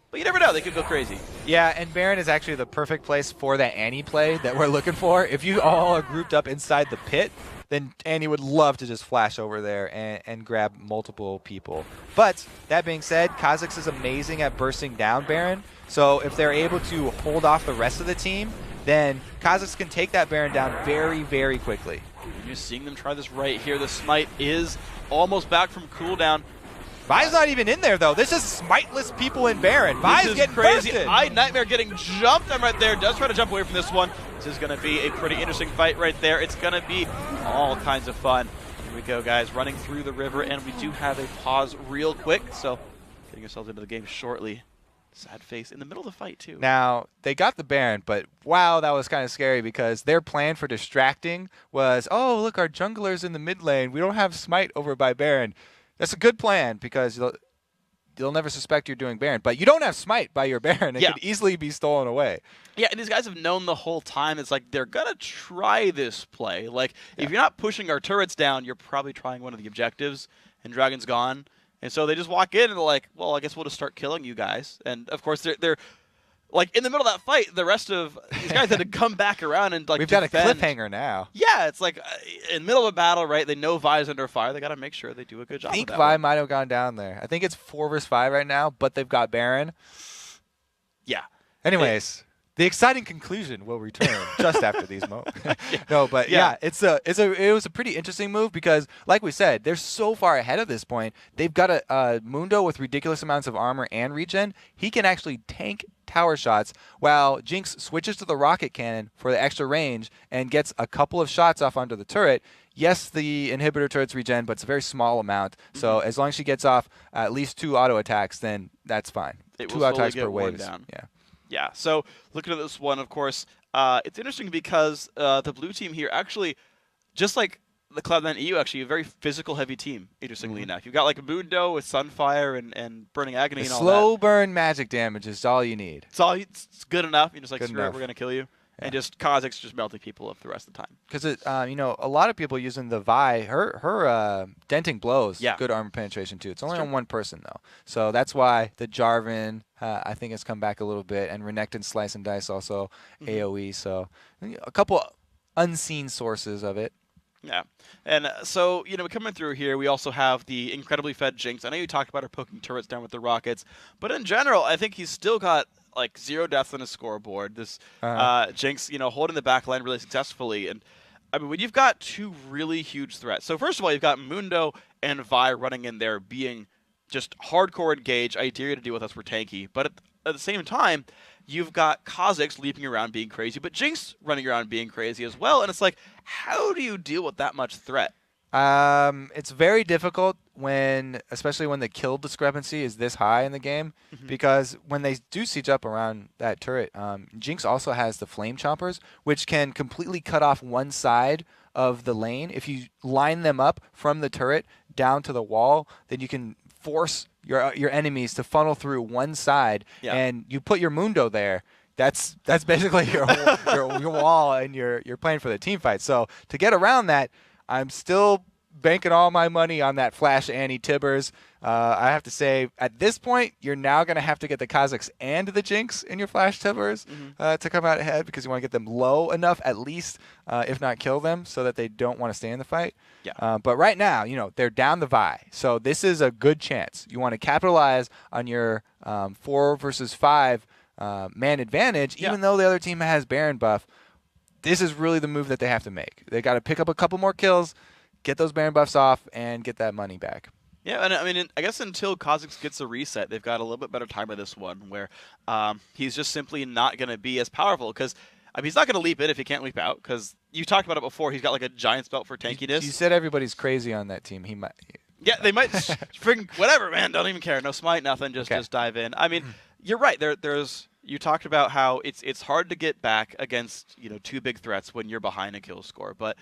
But you never know, they could go crazy. Yeah, and Baron is actually the perfect place for that Annie play that we're looking for. If you all are grouped up inside the pit, then Annie would love to just flash over there and grab multiple people. But that being said, Kazakhs is amazing at bursting down Baron. So if they're able to hold off the rest of the team, then Kazakhs can take that Baron down very, very quickly. You're seeing them try this right here. The Smite is almost back from cooldown. Vi's not even in there, though. This is smiteless people in Baron. Vi's getting crazy. bursted. iNightmare getting jumped on right there. Does try to jump away from this one. This is going to be a pretty interesting fight right there. It's going to be all kinds of fun. Here we go, guys. Running through the river, and we do have a pause real quick. So getting ourselves into the game shortly. Sad face in the middle of the fight, too. Now, they got the Baron, but wow, that was kind of scary because their plan for distracting was, oh, look, our jungler's in the mid lane. We don't have Smite over by Baron. That's a good plan because they'll never suspect you're doing Baron. But you don't have Smite by your Baron. It could easily be stolen away. Yeah, and these guys have known the whole time. It's like they're going to try this play. Like, if you're not pushing our turrets down, you're probably trying one of the objectives, and Dragon's gone. And so they just walk in and they're like, well, I guess we'll just start killing you guys. And, of course, they're like, in the middle of that fight, the rest of these guys had to come back around and, like, We've got a cliffhanger now. Yeah, it's like, in the middle of a battle, right, they know Vi's under fire. They got to make sure they do a good job. I think Vi might have gone down there. I think it's 4 versus 5 right now, but they've got Baron. Yeah. Anyways. The exciting conclusion will return just after these moves. No, but it was a pretty interesting move because, like we said, they're so far ahead at this point. They've got a Mundo with ridiculous amounts of armor and regen. He can actually tank tower shots while Jinx switches to the rocket cannon for the extra range and gets a couple of shots off onto the turret. Yes, the inhibitor turrets regen, but it's a very small amount. So as long as she gets off at least 2 auto attacks, then that's fine. It 2 auto attacks per wave. Yeah, so looking at this one, of course, it's interesting because the blue team here actually, just like the Cloud9 EU, actually a very physical-heavy team, interestingly enough. You've got like Mundo with Sunfire and Burning Agony and all that. Slow burn magic damage is all you need. It's good enough. You're just like, screw it, we're going to kill you. And just Kha'Zix just melting people up the rest of the time. Because a lot of people using the Vi, her denting blows, good armor penetration too. It's only on one person though, so that's why the Jarvan I think has come back a little bit, and Renekton Slice and Dice also AOE. So a couple unseen sources of it. Yeah, and so coming through here, we also have the incredibly fed Jinx. I know you talked about her poking turrets down with the rockets, but in general, I think he's still got like 0 deaths on his scoreboard. This Jinx, holding the back line really successfully. And I mean, when you've got 2 really huge threats. So first of all, you've got Mundo and Vi running in there being just hardcore engaged. I dare you to deal with us, we're tanky. But at the same time, you've got Kha'Zix leaping around being crazy, but Jinx running around being crazy as well. And it's like, how do you deal with that much threat? It's very difficult especially when the kill discrepancy is this high in the game, because when they do siege up around that turret, Jinx also has the Flame Chompers, which can completely cut off one side of the lane. If you line them up from the turret down to the wall, then you can force your enemies to funnel through one side, and you put your Mundo there. That's basically your wall, and you're playing for the team fight. So to get around that, I'm still banking all my money on that Flash Annie Tibbers. I have to say, at this point, you're now going to have to get the Kha'Zix and the Jinx in your Flash Tibbers to come out ahead, because you want to get them low enough, at least, if not kill them, so that they don't want to stay in the fight. Yeah. But right now, they're down the Vi, so this is a good chance. You want to capitalize on your 4 versus 5 man advantage, even though the other team has Baron buff. This is really the move that they have to make. They got to pick up a couple more kills, get those Baron buffs off, and get that money back. Yeah, and I mean, I guess until Kha'Zix gets a reset, they've got a little bit better time with this one, where he's just simply not going to be as powerful, because he's not going to leap in if he can't leap out, because you talked about it before. He's got like a giant belt for tankiness. You said everybody's crazy on that team. He might. Yeah, they might. Freaking whatever, man. Don't even care. No smite, nothing. Just dive in. I mean, you're right. There's. You talked about how it's hard to get back against 2 big threats when you're behind a kill score, but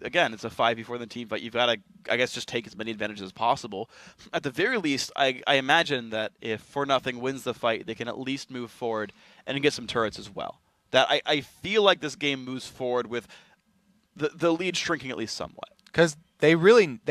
again, it's a 5v4 the team fight. You've got to, I guess, just take as many advantages as possible. At the very least, I imagine that if For Nothing wins the fight, they can at least move forward and get some turrets as well. That I feel like this game moves forward with the lead shrinking at least somewhat. Because they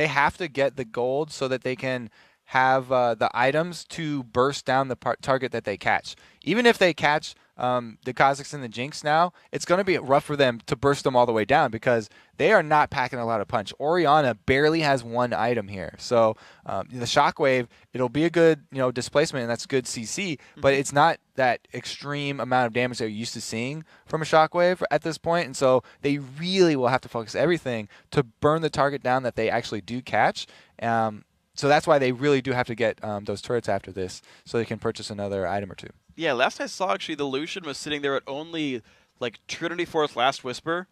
have to get the gold so that they can have the items to burst down the target that they catch. Even if they catch the Kha'Zix and the Jinx now, it's going to be rough for them to burst them all the way down, because they are not packing a lot of punch. Orianna barely has 1 item here. So the Shockwave, it'll be a good displacement, and that's good CC, but it's not that extreme amount of damage that you're used to seeing from a Shockwave at this point. And so they really will have to focus everything to burn the target down that they actually do catch. So that's why they really do have to get those turrets after this, so they can purchase another item or 2. Yeah, last I saw, actually, the Lucian was sitting there at only like Trinity Force Last Whisper,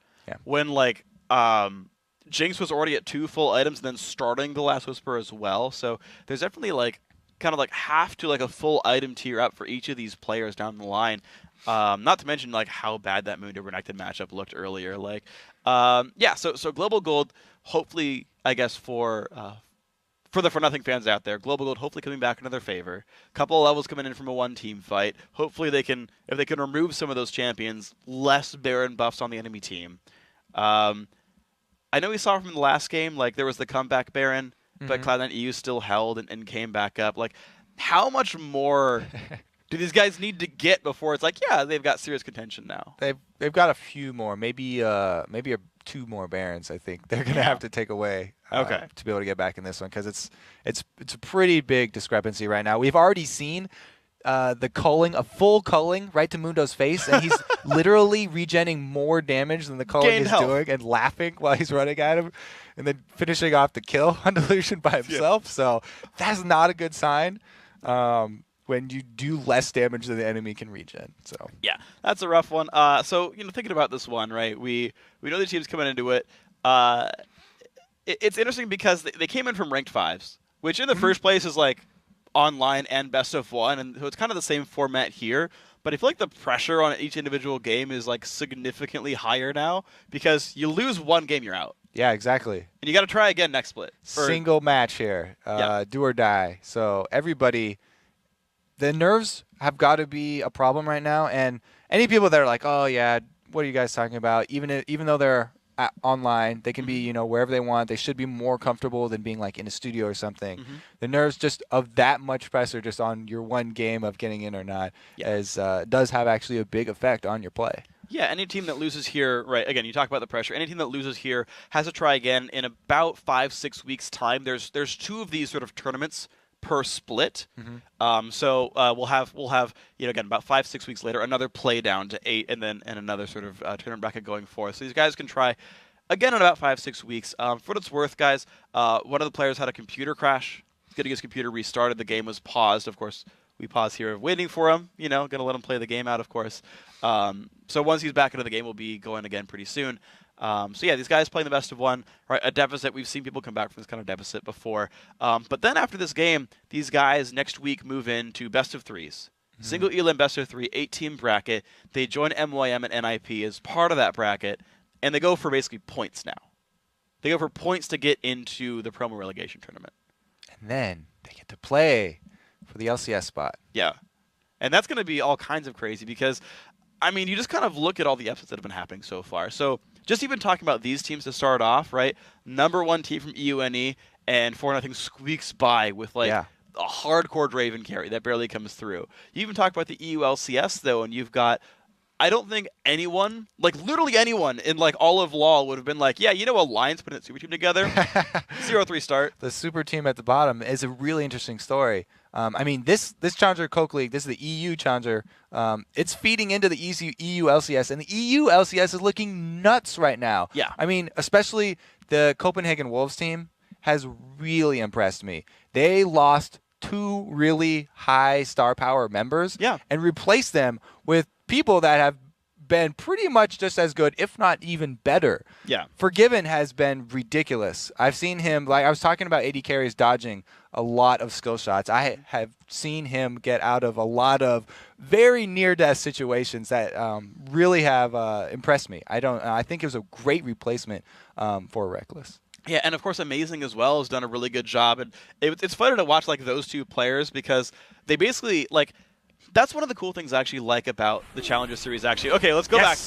when like Jinx was already at 2 full items and then starting the Last Whisper as well. So there's definitely like kind of like half to like a full item tier up for each of these players down the line. Not to mention like how bad that Mundo Renekton matchup looked earlier. Like, so Global Gold, hopefully, I guess for the For Nothing fans out there, Global Gold hopefully coming back into their favor. Couple of levels coming in from a 1-team fight. Hopefully they can, if they can remove some of those champions, less Baron buffs on the enemy team. I know we saw from the last game, like there was the comeback Baron, but Cloud9 EU still held and came back up. Like, how much more do these guys need to get before it's like, yeah, they've got serious contention now? They've got a few more, maybe 2 more Barons. I think they're gonna have to take away to be able to get back in this one, because it's a pretty big discrepancy right now. We've already seen the culling, a full culling right to Mundo's face, and he's literally regenning more damage than the culling Gained is health. doing, and laughing while he's running at him, and then finishing off the kill on Delusion by himself. So that's not a good sign when you do less damage than the enemy can regen. So yeah, that's a rough one. So thinking about this one, right? We know the team's coming into it. It's interesting because they came in from ranked 5s, which in the first place is like online and best of 1, and so it's kind of the same format here. But I feel like the pressure on each individual game is like significantly higher now because you lose one game, you're out. yeah, exactly. And you got to try again next split. Single match here, do or die. So everybody, the nerves have got to be a problem right now. And any people that are like, oh yeah, what are you guys talking about? Even though they're online, they can be wherever they want. They should be more comfortable than being like in a studio or something. The nerves just of that much pressure just on your one game of getting in or not does have actually a big effect on your play. Yeah, any team that loses here, right, again, you talk about the pressure. Any team that loses here has to try again in about 5-6 weeks' time. There's 2 of these sort of tournaments per split. So we'll have again, about 5-6 weeks later, another play down to 8, and another sort of tournament bracket going forth. So these guys can try again in about 5-6 weeks. For what it's worth, guys, one of the players had a computer crash. Getting his computer restarted, the game was paused. Of course, we pause here waiting for him, gonna let him play the game out, of course. So once he's back into the game, we'll be going again pretty soon. So yeah, these guys playing the best of 1, right? A deficit. We've seen people come back from this kind of deficit before. But then after this game, these guys next week move into best of 3s. Single elim best of 3, 8-team bracket. They join MYM and NIP as part of that bracket, and they go for basically points now. They go for points to get into the promo relegation tournament. And then they get to play for the LCS spot. Yeah. And that's going to be all kinds of crazy because, I mean, you just kind of look at all the upsets that have been happening so far. So just even talking about these teams to start off, right? Number 1 team from EUNE and 4-0 squeaks by with like a hardcore Draven carry that barely comes through. You even talk about the EU LCS though, and you've got, I don't think anyone, like literally anyone in like all of LoL would have been like, yeah, Alliance putting a super team together, 0-3 start. The super team at the bottom is a really interesting story. I mean, this Challenger Coke League, this is the EU Challenger. It's feeding into the EU LCS, and the EU LCS is looking nuts right now. Yeah. I mean, especially the Copenhagen Wolves team has really impressed me. They lost 2 really high star power members and replaced them with people that have been pretty much just as good, if not even better. Yeah. Forgiven has been ridiculous. I've seen him, like I was talking about AD carries dodging a lot of skill shots. I have seen him get out of a lot of very near-death situations that really have impressed me. I think it was a great replacement for Reckless. Yeah, and of course, Amazing as well has done a really good job. And it's funny to watch like those 2 players because they basically like. That's one of the cool things I actually like about the Challenger Series, actually. Okay, let's go back.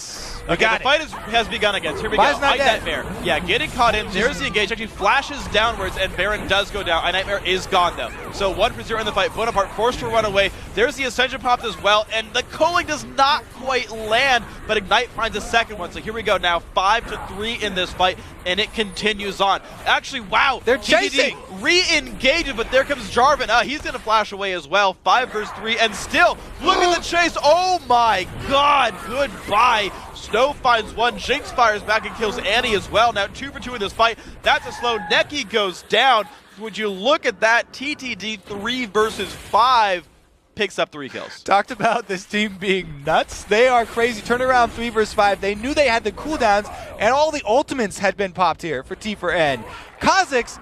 Okay, the fight has begun again. So here we go. iNightmare. Yeah, getting caught in. There's the engage. Actually flashes downwards, and Baron does go down. iNightmare is gone, though. So 1-0 in the fight. Bonaparte forced to run away. There's the Ascension popped as well, and the culling does not quite land, but Ignite finds a second one. So here we go now. 5-3 in this fight, and it continues on. Actually, wow. They're chasing. TTD re-engages, but there comes Jarvan. He's going to flash away as well. 5 versus 3, and still, look at the chase. Oh my god, goodbye. Snow finds 1, Jinx fires back and kills Annie as well. Now 2 for 2 in this fight. That's a slow. Neki goes down. Would you look at that? TTD 3 versus 5 picks up 3 kills. Talked about this team being nuts. They are crazy. Turnaround 3 versus 5. They knew they had the cooldowns, and all the ultimates had been popped here for T4N. Kha'Zix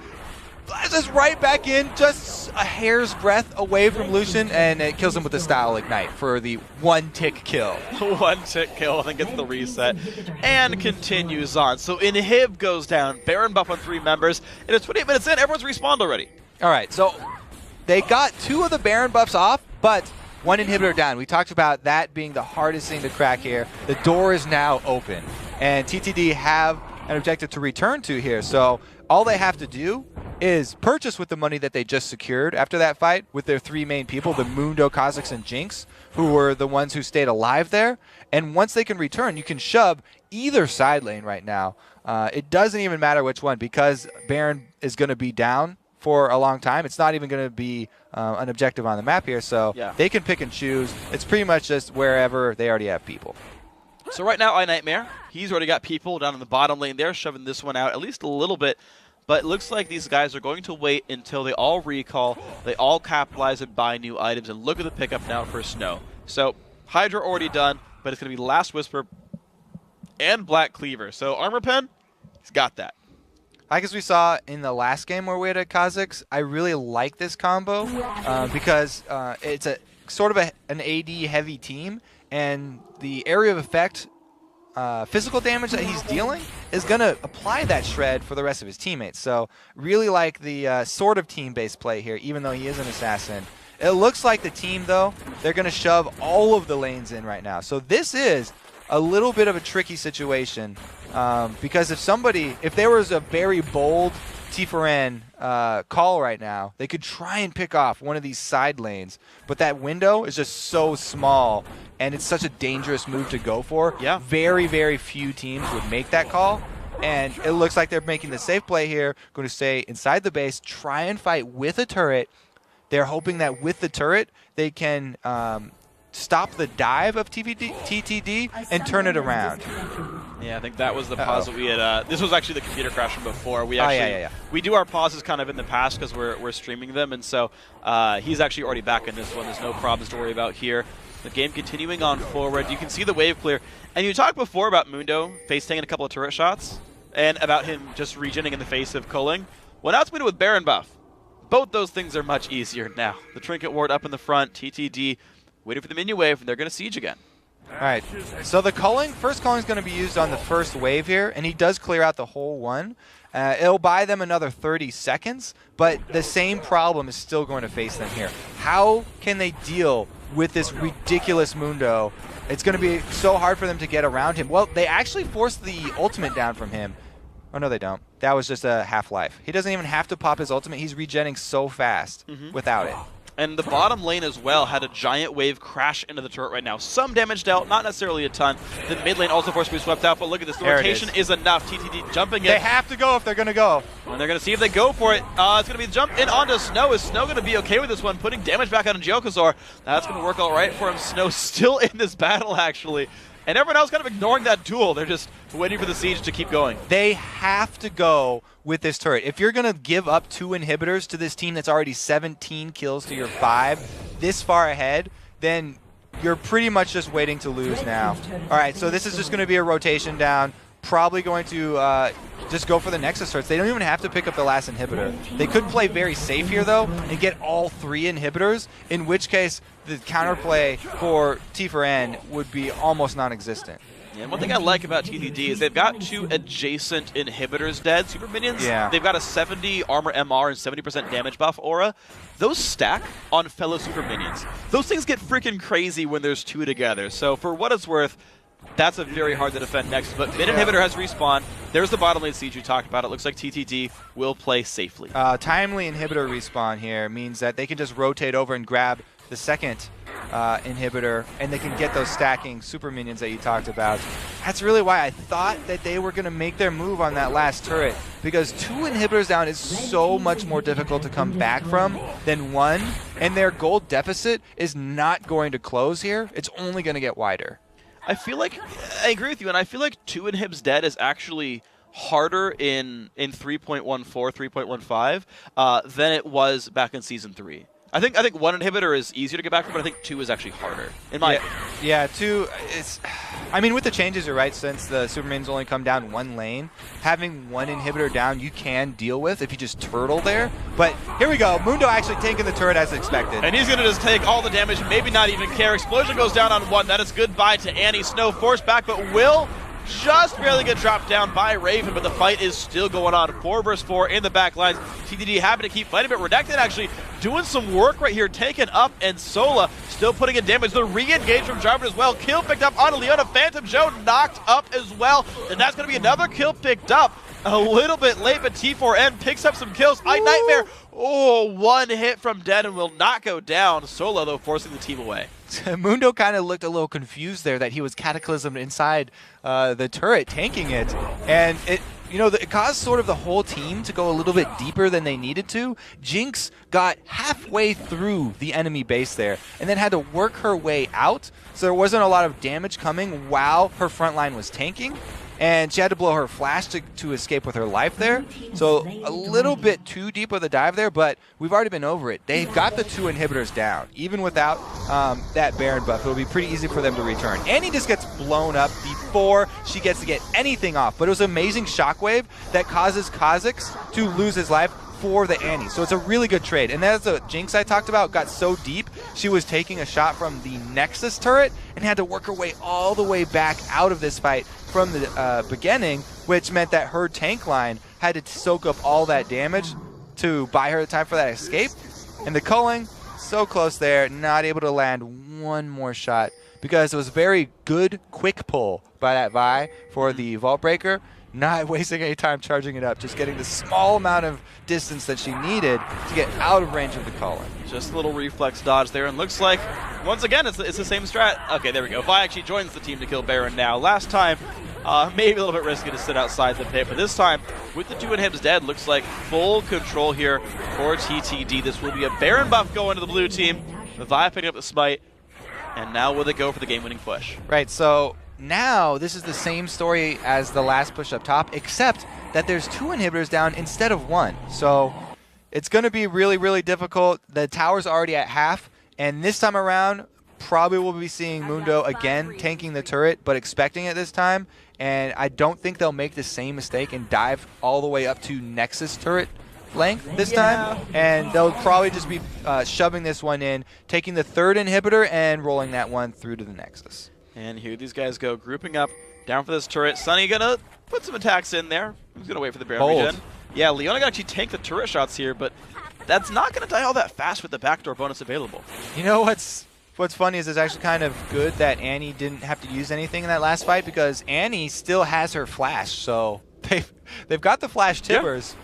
flashes right back in, just a hair's breadth away from Lucian, and it kills him with the Style Ignite for the 1-tick kill. 1-tick kill, I think it's the reset, and continues on. So Inhib goes down, Baron buff on 3 members, and it's 28 minutes in, everyone's respawned already. All right, so they got 2 of the Baron buffs off, but 1 inhibitor down. We talked about that being the hardest thing to crack here. The door is now open, and TTD have an objective to return to here, so all they have to do is purchase with the money that they just secured after that fight with their 3 main people, the Mundo, Kha'Zix, and Jinx, who were the ones who stayed alive there. And once they can return, you can shove either side lane right now. It doesn't even matter which one because Baron is going to be down for a long time. It's not even going to be an objective on the map here, so they can pick and choose. It's pretty much just wherever they already have people. So right now, iNightmare, he's already got people down in the bottom lane there, shoving this one out at least a little bit. But it looks like these guys are going to wait until they all recall, they all capitalize and buy new items, and look at the pickup now for Snow. So Hydra already done, but it's going to be Last Whisper and Black Cleaver. So Armor Pen, he's got that. Like as we saw in the last game where we had a Kha'Zix, I really like this combo because it's a sort of an AD heavy team, and the area of effect physical damage that he's dealing is going to apply that shred for the rest of his teammates. So really like the sort of team-based play here, even though he is an assassin. It looks like the team, though, they're going to shove all of the lanes in right now. So this is a little bit of a tricky situation because if there was a very bold T4N call right now, they could try and pick off one of these side lanes, but that window is just so small and it's such a dangerous move to go for. Yeah. Very, very few teams would make that call, and it looks like they're making the safe play here, going to stay inside the base, try and fight with a turret. They're hoping that with the turret, they can stop the dive of TTD and turn it around. Yeah, I think that was the pause that we had. This was actually the computer crash from before. We actually we do our pauses kind of in the past because we're streaming them, and so he's actually already back in this one. There's no problems to worry about here. The game continuing on forward. You can see the wave clear, and you talked before about Mundo face taking a couple of turret shots, and about him just regenning in the face of culling. Well, now it's Mundo with Baron buff. Both those things are much easier now. The Trinket Ward up in the front, TTD waiting for the minion wave, and they're going to siege again. All right, so the first culling is going to be used on the first wave here, and he does clear out the whole one. It'll buy them another 30 seconds, but the same problem is still going to face them here. How can they deal with this ridiculous Mundo? It's going to be so hard for them to get around him. Well, they actually forced the ultimate down from him. Oh, no, they don't. That was just a half-life. He doesn't even have to pop his ultimate. He's regenning so fast without it. And the bottom lane as well had a giant wave crash into the turret right now. Some damage dealt, not necessarily a ton. The mid lane also forced to be swept out, but look at this. The rotation is enough. TTD jumping in. They have to go if they're going to go. And they're going to see if they go for it. It's going to be the jump in onto Snow. Is Snow going to be okay with this one? Putting damage back on Jokazor. That's going to work all right for him. Snow still in this battle, actually. And everyone else kind of ignoring that duel. They're just waiting for the siege to keep going. They have to go with this turret. If you're going to give up 2 inhibitors to this team that's already 17 kills to your 5 this far ahead, then you're pretty much just waiting to lose now. All right, so this is just going to be a rotation down. Probably going to just go for the Nexus turrets. They don't even have to pick up the last inhibitor. They could play very safe here, though, and get all 3 inhibitors, in which case the counterplay for T4N would be almost non-existent. Yeah, and one thing I like about TTD is they've got 2 adjacent inhibitors dead. Super minions, they've got a 70 armor MR and 70% damage buff aura. Those stack on fellow super minions. Those things get freaking crazy when there's 2 together. So for what it's worth, that's a very hard to defend next. But mid inhibitor has respawn. There's the bottom lane siege you talked about. It looks like TTD will play safely. Timely inhibitor respawn here means that they can just rotate over and grab the second inhibitor, and they can get those stacking super minions that you talked about. That's really why I thought that they were going to make their move on that last turret, because 2 inhibitors down is so much more difficult to come back from than 1, and their gold deficit is not going to close here. It's only going to get wider. I feel like, I agree with you, and I feel like 2 inhibs dead is actually harder in 3.14, 3.15 than it was back in Season 3. I think 1 inhibitor is easier to get back from, but I think 2 is actually harder. In my opinion. Yeah, 2 is... I mean, with the changes, you're right, since the super minions only come down 1 lane, having 1 inhibitor down you can deal with if you just turtle there. But here we go. Mundo actually taking the turret as expected. And he's going to just take all the damage, maybe not even care. Explosion goes down on 1. That is goodbye to Annie. Snow forced back, but will just barely get dropped down by Raven, but the fight is still going on. 4 versus 4 in the back lines. TTD happy to keep fighting, but Redacted actually doing some work right here, taken up, and Sola still putting in damage. The re-engage from Jarvan as well. Kill picked up on Leona. Phantom Joe knocked up as well, and that's going to be another kill picked up. A little bit late, but T4N picks up some kills. iNightmare, 1 hit from Dead and will not go down. Sola, though, forcing the team away. Mundo kind of looked a little confused there that he was cataclysmed inside the turret, tanking it. And you know, it caused sort of the whole team to go a little bit deeper than they needed to. Jinx got halfway through the enemy base there and then had to work her way out, so there wasn't a lot of damage coming while her front line was tanking. And she had to blow her flash to escape with her life there. So a little bit too deep of the dive there, but we've already been over it. They've got the 2 inhibitors down. Even without that Baron buff, it'll be pretty easy for them to return. Annie just gets blown up before she gets to get anything off. But it was an amazing shockwave that causes Kha'Zix to lose his life for the Annie. So it's a really good trade. And that's the Jinx I talked about got so deep, she was taking a shot from the Nexus turret and had to work her way all the way back out of this fight from the beginning, which meant that her tank line had to soak up all that damage to buy her the time for that escape. And the culling, so close there, not able to land one more shot because it was a very good quick pull by that Vi for the Vault Breaker. Not wasting any time charging it up, just getting the small amount of distance that she needed to get out of range of the culling. Just a little reflex dodge there, and looks like, once again, it's the same strat. Okay, there we go. Vi actually joins the team to kill Baron now. Last time, maybe a little bit risky to sit outside the pit, but this time, with the 2 inhibs dead, looks like full control here for TTD. This will be a Baron buff going to the blue team. The Vi picking up the smite, and now will they go for the game-winning push? Right, so now this is the same story as the last push up top, except that there's 2 inhibitors down instead of 1. So it's going to be really, really difficult. The tower's already at half, and this time around, probably we'll be seeing Mundo again tanking the turret, but expecting it this time. And I don't think they'll make the same mistake and dive all the way up to Nexus turret length this time. And they'll probably just be shoving this one in, taking the 3rd inhibitor and rolling that one through to the Nexus. And here these guys go, grouping up, down for this turret. Sunny gonna put some attacks in there. He's gonna wait for the Baron regen. Yeah, Leona gonna actually tank the turret shots here, but that's not gonna die all that fast with the backdoor bonus available. You know what's funny is it's actually kind of good that Annie didn't have to use anything in that last fight, because Annie still has her flash, so they've got the flash tippers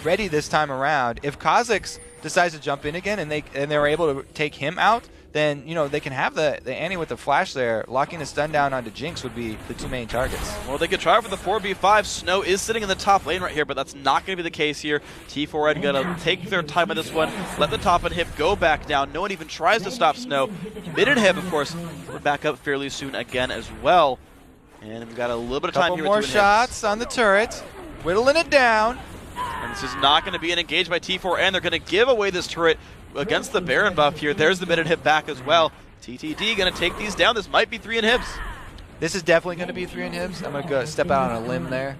ready this time around. If Kha'Zix decides to jump in again and they're able to take him out, then, you know, they can have the Annie with the flash there. Locking the stun down onto Jinx would be the 2 main targets. Well, they could try for the 4v5. Snow is sitting in the top lane right here, but that's not going to be the case here. T4N going to take their time on this one, let the top inhib go back down. No one even tries to stop Snow. Mid inhib, of course, will back up fairly soon again as well. And we've got a little bit of time here with 2 more shots on the turret, whittling it down. And this is not going to be an engage by T4N. They're going to give away this turret against the Baron buff here. There's the mid inhib back as well. TTD going to take these down. This might be 3 inhibs. This is definitely going to be 3 inhibs. I'm going to go step out on a limb there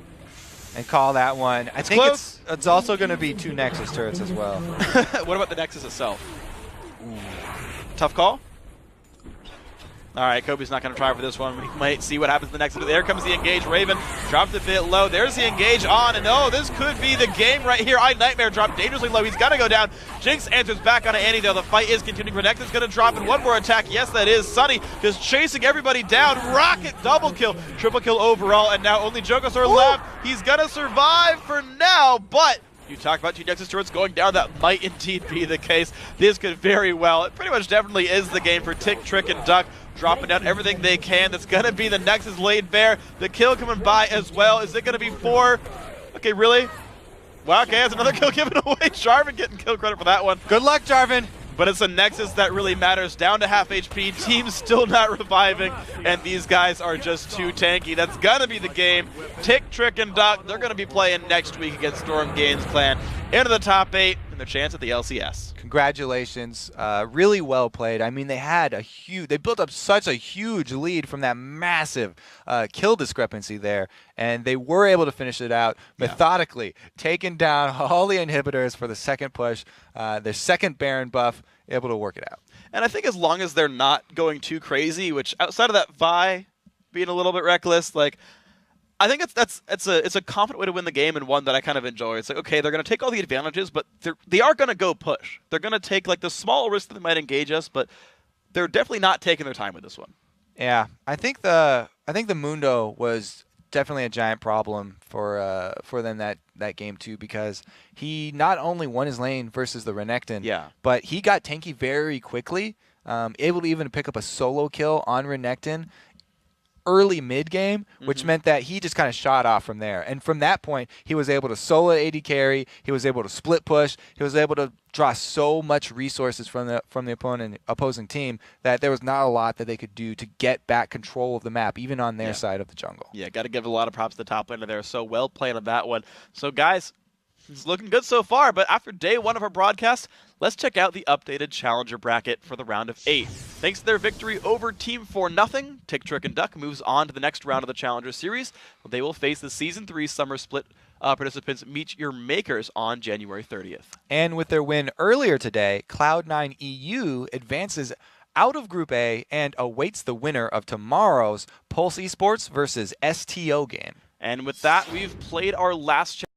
and call that one. I think it's also going to be 2 Nexus turrets as well. What about the Nexus itself? Ooh. Tough call? All right, Kobe's not going to try for this one. We might see what happens the next. There comes the engage. Raven dropped a bit low. There's the engage on, and oh, this could be the game right here. Nightmare dropped dangerously low. He's got to go down. Jinx answers back on Annie, though. The fight is continuing. Renekton is going to drop in one more attack. Yes, that is. Sunny just chasing everybody down. Rocket double kill. Triple kill overall, and now only Jokos are left. He's going to survive for now, but you talked about 2 Nexus turrets going down. That might indeed be the case. This could very well, it pretty much definitely is the game for Tick, Trick, and Duck. Dropping down everything they can. That's going to be the Nexus laid bare. The kill coming by as well. Is it going to be 4? Okay, really? Wow, okay, that's another kill given away. Jarvan getting kill credit for that one. Good luck, Jarvan. But it's a Nexus that really matters. Down to half HP. Team's still not reviving. And these guys are just too tanky. That's going to be the game. Tick, Trick, and Duck, they're going to be playing next week against Storm Games Clan into the top 8 and their chance at the LCS. Congratulations. Really well played. I mean, they built up such a huge lead from that massive kill discrepancy there, and they were able to finish it out methodically, taking down all the inhibitors for the second push, their second Baron buff, able to work it out. And I think as long as they're not going too crazy, which outside of that Vi being a little bit reckless, like, I think it's a confident way to win the game, and one that I kind of enjoy. It's like, okay, they're going to take all the advantages, but they are going to go push. They're going to take like the small risk that they might engage us, but they're definitely not taking their time with this one. Yeah, I think the Mundo was definitely a giant problem for them that game too, because he not only won his lane versus the Renekton, but he got tanky very quickly, able to even pick up a solo kill on Renekton. early mid game, which meant that he just kind of shot off from there. And from that point, he was able to solo AD carry. He was able to split push. He was able to draw so much resources from the opposing team that there was not a lot that they could do to get back control of the map, even on their side of the jungle. Yeah, got to give a lot of props to the top laner there. So well played on that one. So guys, it's looking good so far, but after day 1 of our broadcast, let's check out the updated challenger bracket for the round of 8. Thanks to their victory over Team 4N, Tick, Trick, and Duck moves on to the next round of the Challenger Series. They will face the Season 3 Summer Split participants Meet Your Makers on January 30th. And with their win earlier today, Cloud9 EU advances out of Group A and awaits the winner of tomorrow's Pulse Esports versus STO game. And with that, we've played our last